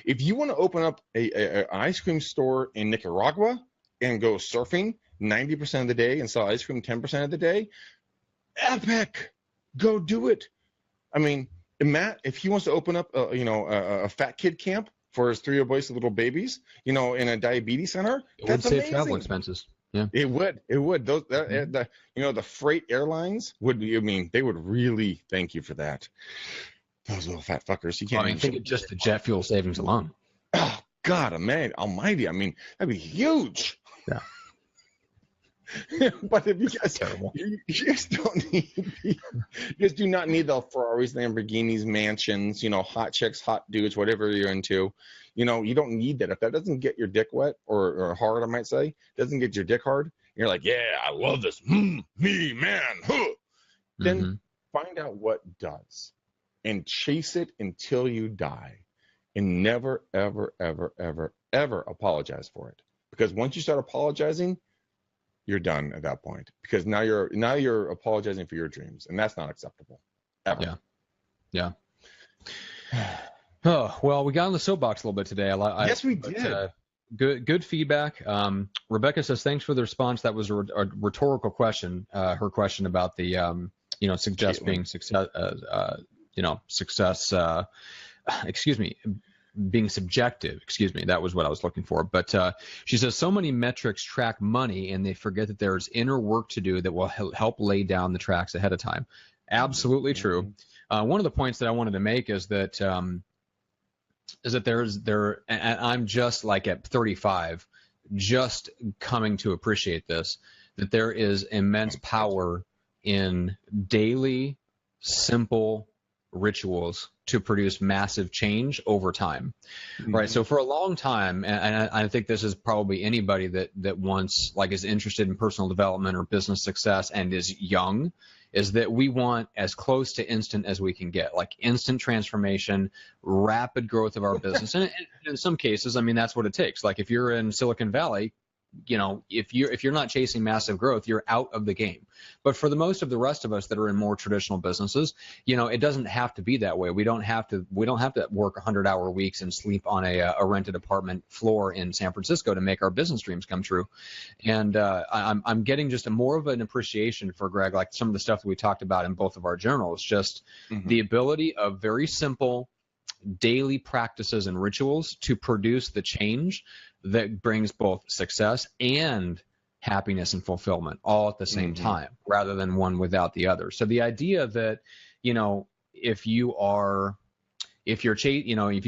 If you want to open up an ice cream store in Nicaragua and go surfing 90% of the day and sell ice cream 10% of the day, epic. Go do it. I mean, Matt, if he wants to open up, a fat kid camp for his 3 boys, little babies, in a diabetes center. It would save travel expenses. Yeah, it would. Those, the freight airlines would be. I mean, they would really thank you for that. Those little fat fuckers. You can't. Think of just the jet fuel savings alone. Oh God, man, Almighty! I mean, that'd be huge. Yeah. But if you guys, terrible. You just don't need. You just do not need the Ferraris, Lamborghinis, mansions. Hot chicks, hot dudes, whatever you're into. You don't need that. If that doesn't get your dick wet or hard, I might say, doesn't get your dick hard. You're like, yeah, I love this. Me, man. Huh. Then find out what does. and chase it until you die, and never, ever, ever, ever, ever apologize for it. Because once you start apologizing, you're done at that point. Because now you're apologizing for your dreams, and that's not acceptable. Ever. Yeah. Oh, well, we got on the soapbox a little bit today. Yes, we did. Good feedback. Rebecca says, thanks for the response. That was a rhetorical question. Her question about the, success being success, being subjective. Excuse me. That was what I was looking for. But she says, so many metrics track money, and they forget that there's inner work to do that will help lay down the tracks ahead of time. Absolutely true. One of the points that I wanted to make is that and I'm just like at 35, just coming to appreciate this, that there is immense power in daily, simple rituals to produce massive change over time, right? So for a long time, and I think this is probably anybody that wants, like, is interested in personal development or business success and is young, is that we want as close to instant as we can get, like instant transformation, rapid growth of our business. And in some cases, I mean, that's what it takes. Like if you're in Silicon Valley, if you're not chasing massive growth, you're out of the game. But for the most of the rest of us that are in more traditional businesses, it doesn't have to be that way. We don't have to work 100-hour weeks and sleep on a rented apartment floor in San Francisco to make our business dreams come true. And I'm getting just more of an appreciation for, Greg, like some of the stuff that we talked about in both of our journals, just the ability of very simple daily practices and rituals to produce the change that brings both success and happiness and fulfillment all at the same time, rather than one without the other. So the idea that, if you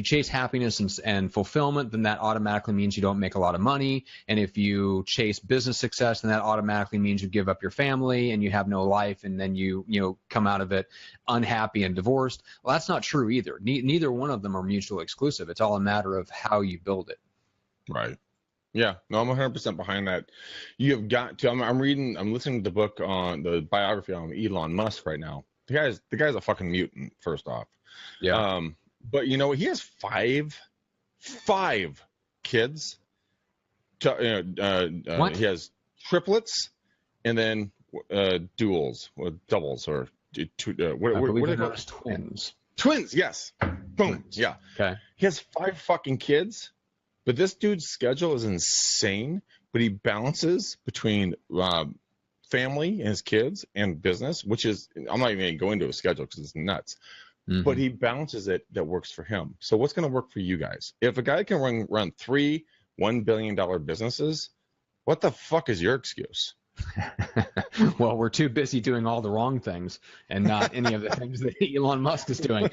chase happiness and fulfillment, then that automatically means you don't make a lot of money. And if you chase business success, then that automatically means you give up your family and you have no life, and then you come out of it unhappy and divorced. Well, that's not true either. Neither one of them are mutually exclusive. It's all a matter of how you build it. Right. Yeah. No, I'm 100% behind that. You have got to. I'm listening to the book on the biography on Elon Musk right now. The guy's a fucking mutant. First off. Yeah. But he has five kids. What? He has triplets, and then doubles, or what are they called? Twins. Twins. Yes. Boom. Twins. Yeah. Okay. He has 5 fucking kids. But this dude's schedule is insane, but he balances between family and his kids and business, which is, I'm not even going to go into his schedule because it's nuts, but he balances it that works for him. So what's going to work for you guys? If a guy can run 3 $1 billion businesses, what the fuck is your excuse? Well, we're too busy doing all the wrong things and not any of the things that Elon Musk is doing.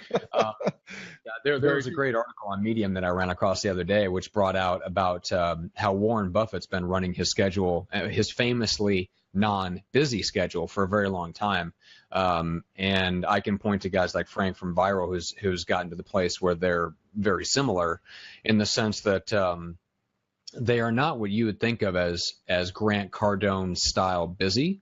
There was a great article on Medium that I ran across the other day, which brought out about how Warren Buffett's been running his schedule, his famously non-busy schedule, for a very long time. And I can point to guys like Frank from Viral, who's gotten to the place where they're very similar in the sense that they are not what you would think of as Grant Cardone style busy,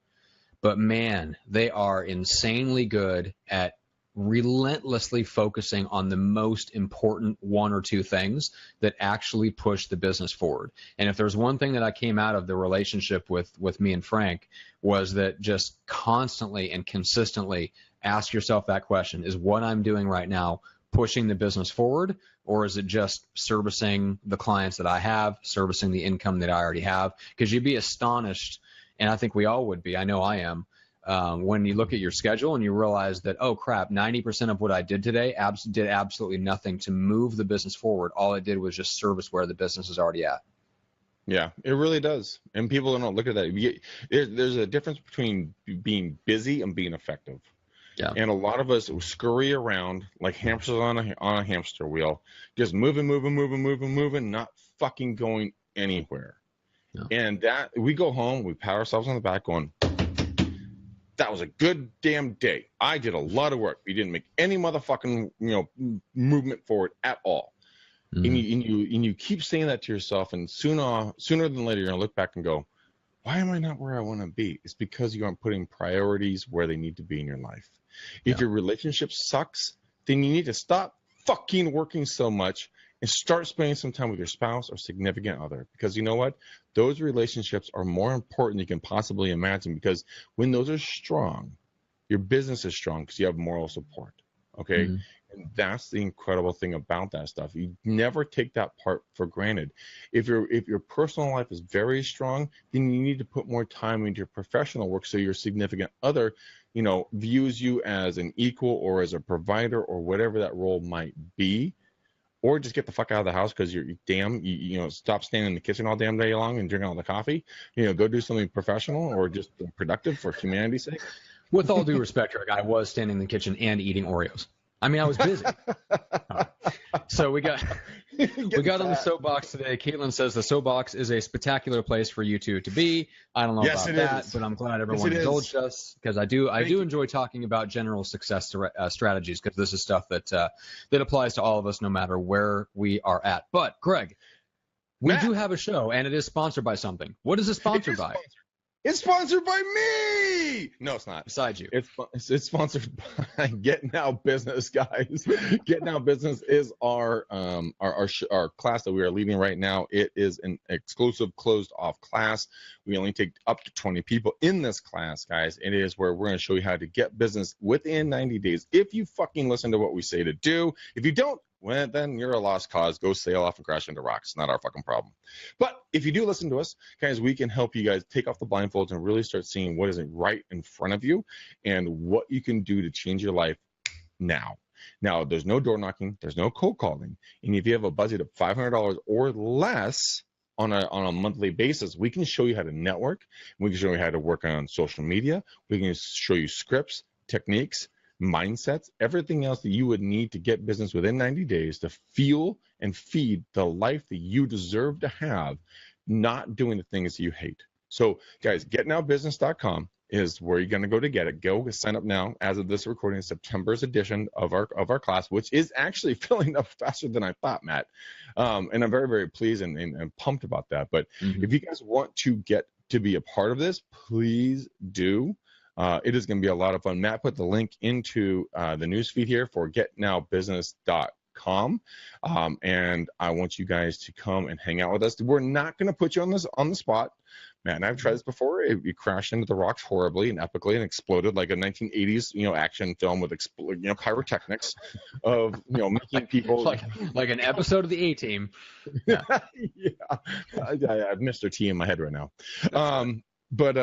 but man, they are insanely good at relentlessly focusing on the most important 1 or 2 things that actually push the business forward. And if there's one thing that I came out of the relationship with me and Frank, was that just constantly and consistently ask yourself that question: is what I'm doing right now pushing the business forward, or is it just servicing the clients that I have, servicing the income that I already have? Because you'd be astonished, and I think we all would be, I know I am, when you look at your schedule and you realize that, oh crap, 90% of what I did today did absolutely nothing to move the business forward. All it did was just service where the business is already at. Yeah, it really does. And people don't look at that. There's a difference between being busy and being effective. Yeah. And a lot of us scurry around like hamsters on a hamster wheel, just moving, not fucking going anywhere. No. And that we go home, we pat ourselves on the back going, that was a good damn day. I did a lot of work. We didn't make any motherfucking movement forward at all. Mm-hmm. And you keep saying that to yourself, and sooner than later you're gonna look back and go, why am I not where I want to be? It's because you aren't putting priorities where they need to be in your life. If your relationship sucks, then you need to stop fucking working so much and start spending some time with your spouse or significant other. Because you know what? Those relationships are more important than you can possibly imagine, because when those are strong, your business is strong because you have moral support. Okay. Mm-hmm. And that's the incredible thing about that stuff. You never take that part for granted. If your personal life is very strong, then you need to put more time into your professional work so your significant other, views you as an equal or as a provider or whatever that role might be. Or just get the fuck out of the house because you stop standing in the kitchen all damn day long and drinking all the coffee. Go do something professional or just productive for humanity's sake. With all due respect, Greg, I was standing in the kitchen and eating Oreos. I mean, I was busy. So we got on the soapbox today. Caitlin says the soapbox is a spectacular place for you two to be. I don't know about that, but I'm glad everyone indulged us, because I do enjoy talking about general success strategies, because this is stuff that applies to all of us no matter where we are at. But Greg, we do have a show, and it is sponsored by something. What is it sponsored by? It's sponsored by me. No, it's not. Besides you. It's sponsored by Get Now Business, guys. Get Now Business is our class that we are leading right now. It is an exclusive closed-off class. We only take up to 20 people in this class, guys. It is where we're going to show you how to get business within 90 days. If you fucking listen to what we say to do. If you don't, well, then you're a lost cause. Go sail off and crash into rocks. Not our fucking problem. But if you do listen to us, guys, we can help you guys take off the blindfolds and really start seeing what is right in front of you and what you can do to change your life now. Now, there's no door knocking. There's no cold calling. And if you have a budget of $500 or less on a monthly basis, we can show you how to network. We can show you how to work on social media. We can show you scripts, techniques, mindsets, everything else that you would need to get business within 90 days to fuel and feed the life that you deserve to have, not doing the things you hate. So, guys, getnowbusiness.com is where you're going to go to get it. Go sign up now. As of this recording, September's edition of our class, which is actually filling up faster than I thought, Matt. And I'm very, very pleased and pumped about that. But if you guys want to get to be a part of this, please do. It is going to be a lot of fun. Matt put the link into the news feed here for getnowbusiness.com. And I want you guys to come and hang out with us. We're not going to put you on the spot. Matt and I've tried this before. It crashed into the rocks horribly and epically and exploded like a 1980s, action film with pyrotechnics of, making people like an episode of the A-Team. Yeah. I have Mr. T in my head right now. But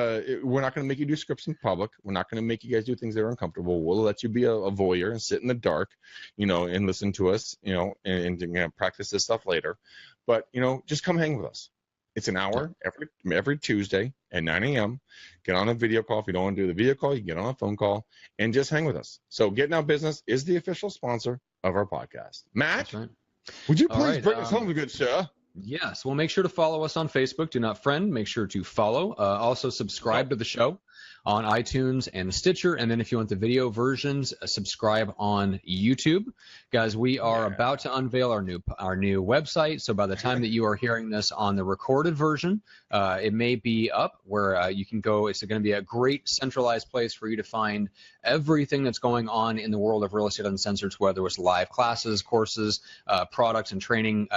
we're not going to make you do scripts in public. We're not going to make you guys do things that are uncomfortable. We'll let you be a voyeur and sit in the dark, and listen to us, and practice this stuff later. But, just come hang with us. It's an hour every Tuesday at 9 a.m. Get on a video call. If you don't want to do the video call, you can get on a phone call and just hang with us. So Get Now Business is the official sponsor of our podcast. Matt, would you please bring us home, good sir? Yes. Well, make sure to follow us on Facebook. Do not friend. Make sure to follow. Also, subscribe to the show on iTunes and Stitcher. And then if you want the video versions, subscribe on YouTube. Guys, we are about to unveil our new website. So by the time that you are hearing this on the recorded version, it may be up where you can go. It's going to be a great centralized place for you to find everything that's going on in the world of Real Estate Uncensored, whether it's live classes, courses, products, and training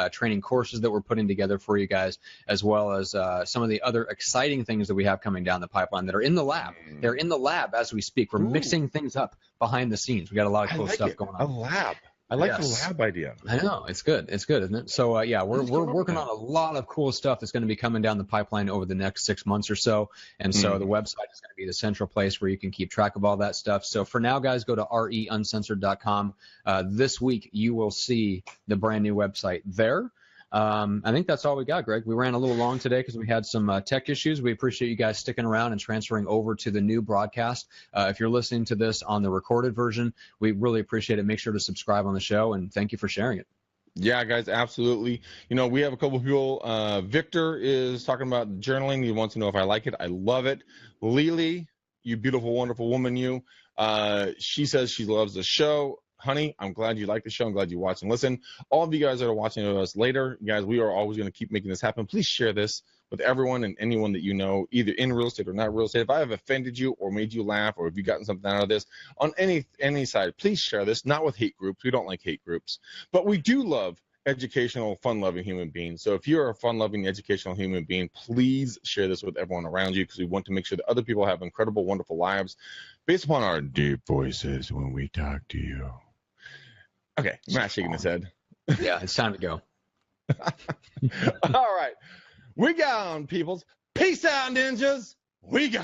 courses that we're putting together for you guys, as well as some of the other exciting things that we have coming down the pipeline that are in the lab. They're in the lab as we speak. We're mixing things up behind the scenes. We got a lot of cool stuff going on. A lab. I like the lab idea. I know. It's good. It's good, isn't it? So, we're working on a lot of cool stuff that's going to be coming down the pipeline over the next 6 months or so. And so the website is going to be the central place where you can keep track of all that stuff. So for now, guys, go to reuncensored.com. This week, you will see the brand new website there. I think that's all we got, Greg. We ran a little long today because we had some tech issues. We appreciate you guys sticking around and transferring over to the new broadcast. If you're listening to this on the recorded version, we really appreciate it. Make sure to subscribe on the show, and thank you for sharing it. Yeah, guys, absolutely. We have a couple of people. Victor is talking about journaling. He wants to know if I like it. I love it. Lily, you beautiful, wonderful woman, you. She says she loves the show. honey, I'm glad you like the show. I'm glad you watch and listen. All of you guys that are watching us later, guys, we are always going to keep making this happen. Please share this with everyone and anyone that you know, either in real estate or not real estate. If I have offended you or made you laugh, or if you've gotten something out of this on any side, please share this. Not with hate groups. We don't like hate groups, but we do love educational, fun-loving human beings. So if you're a fun-loving, educational human being, please share this with everyone around you, because we want to make sure that other people have incredible, wonderful lives based upon our deep voices when we talk to you. Okay, Matt's shaking his head. Yeah, it's time to go. All right. We gone, peoples. Peace out, ninjas. We gone.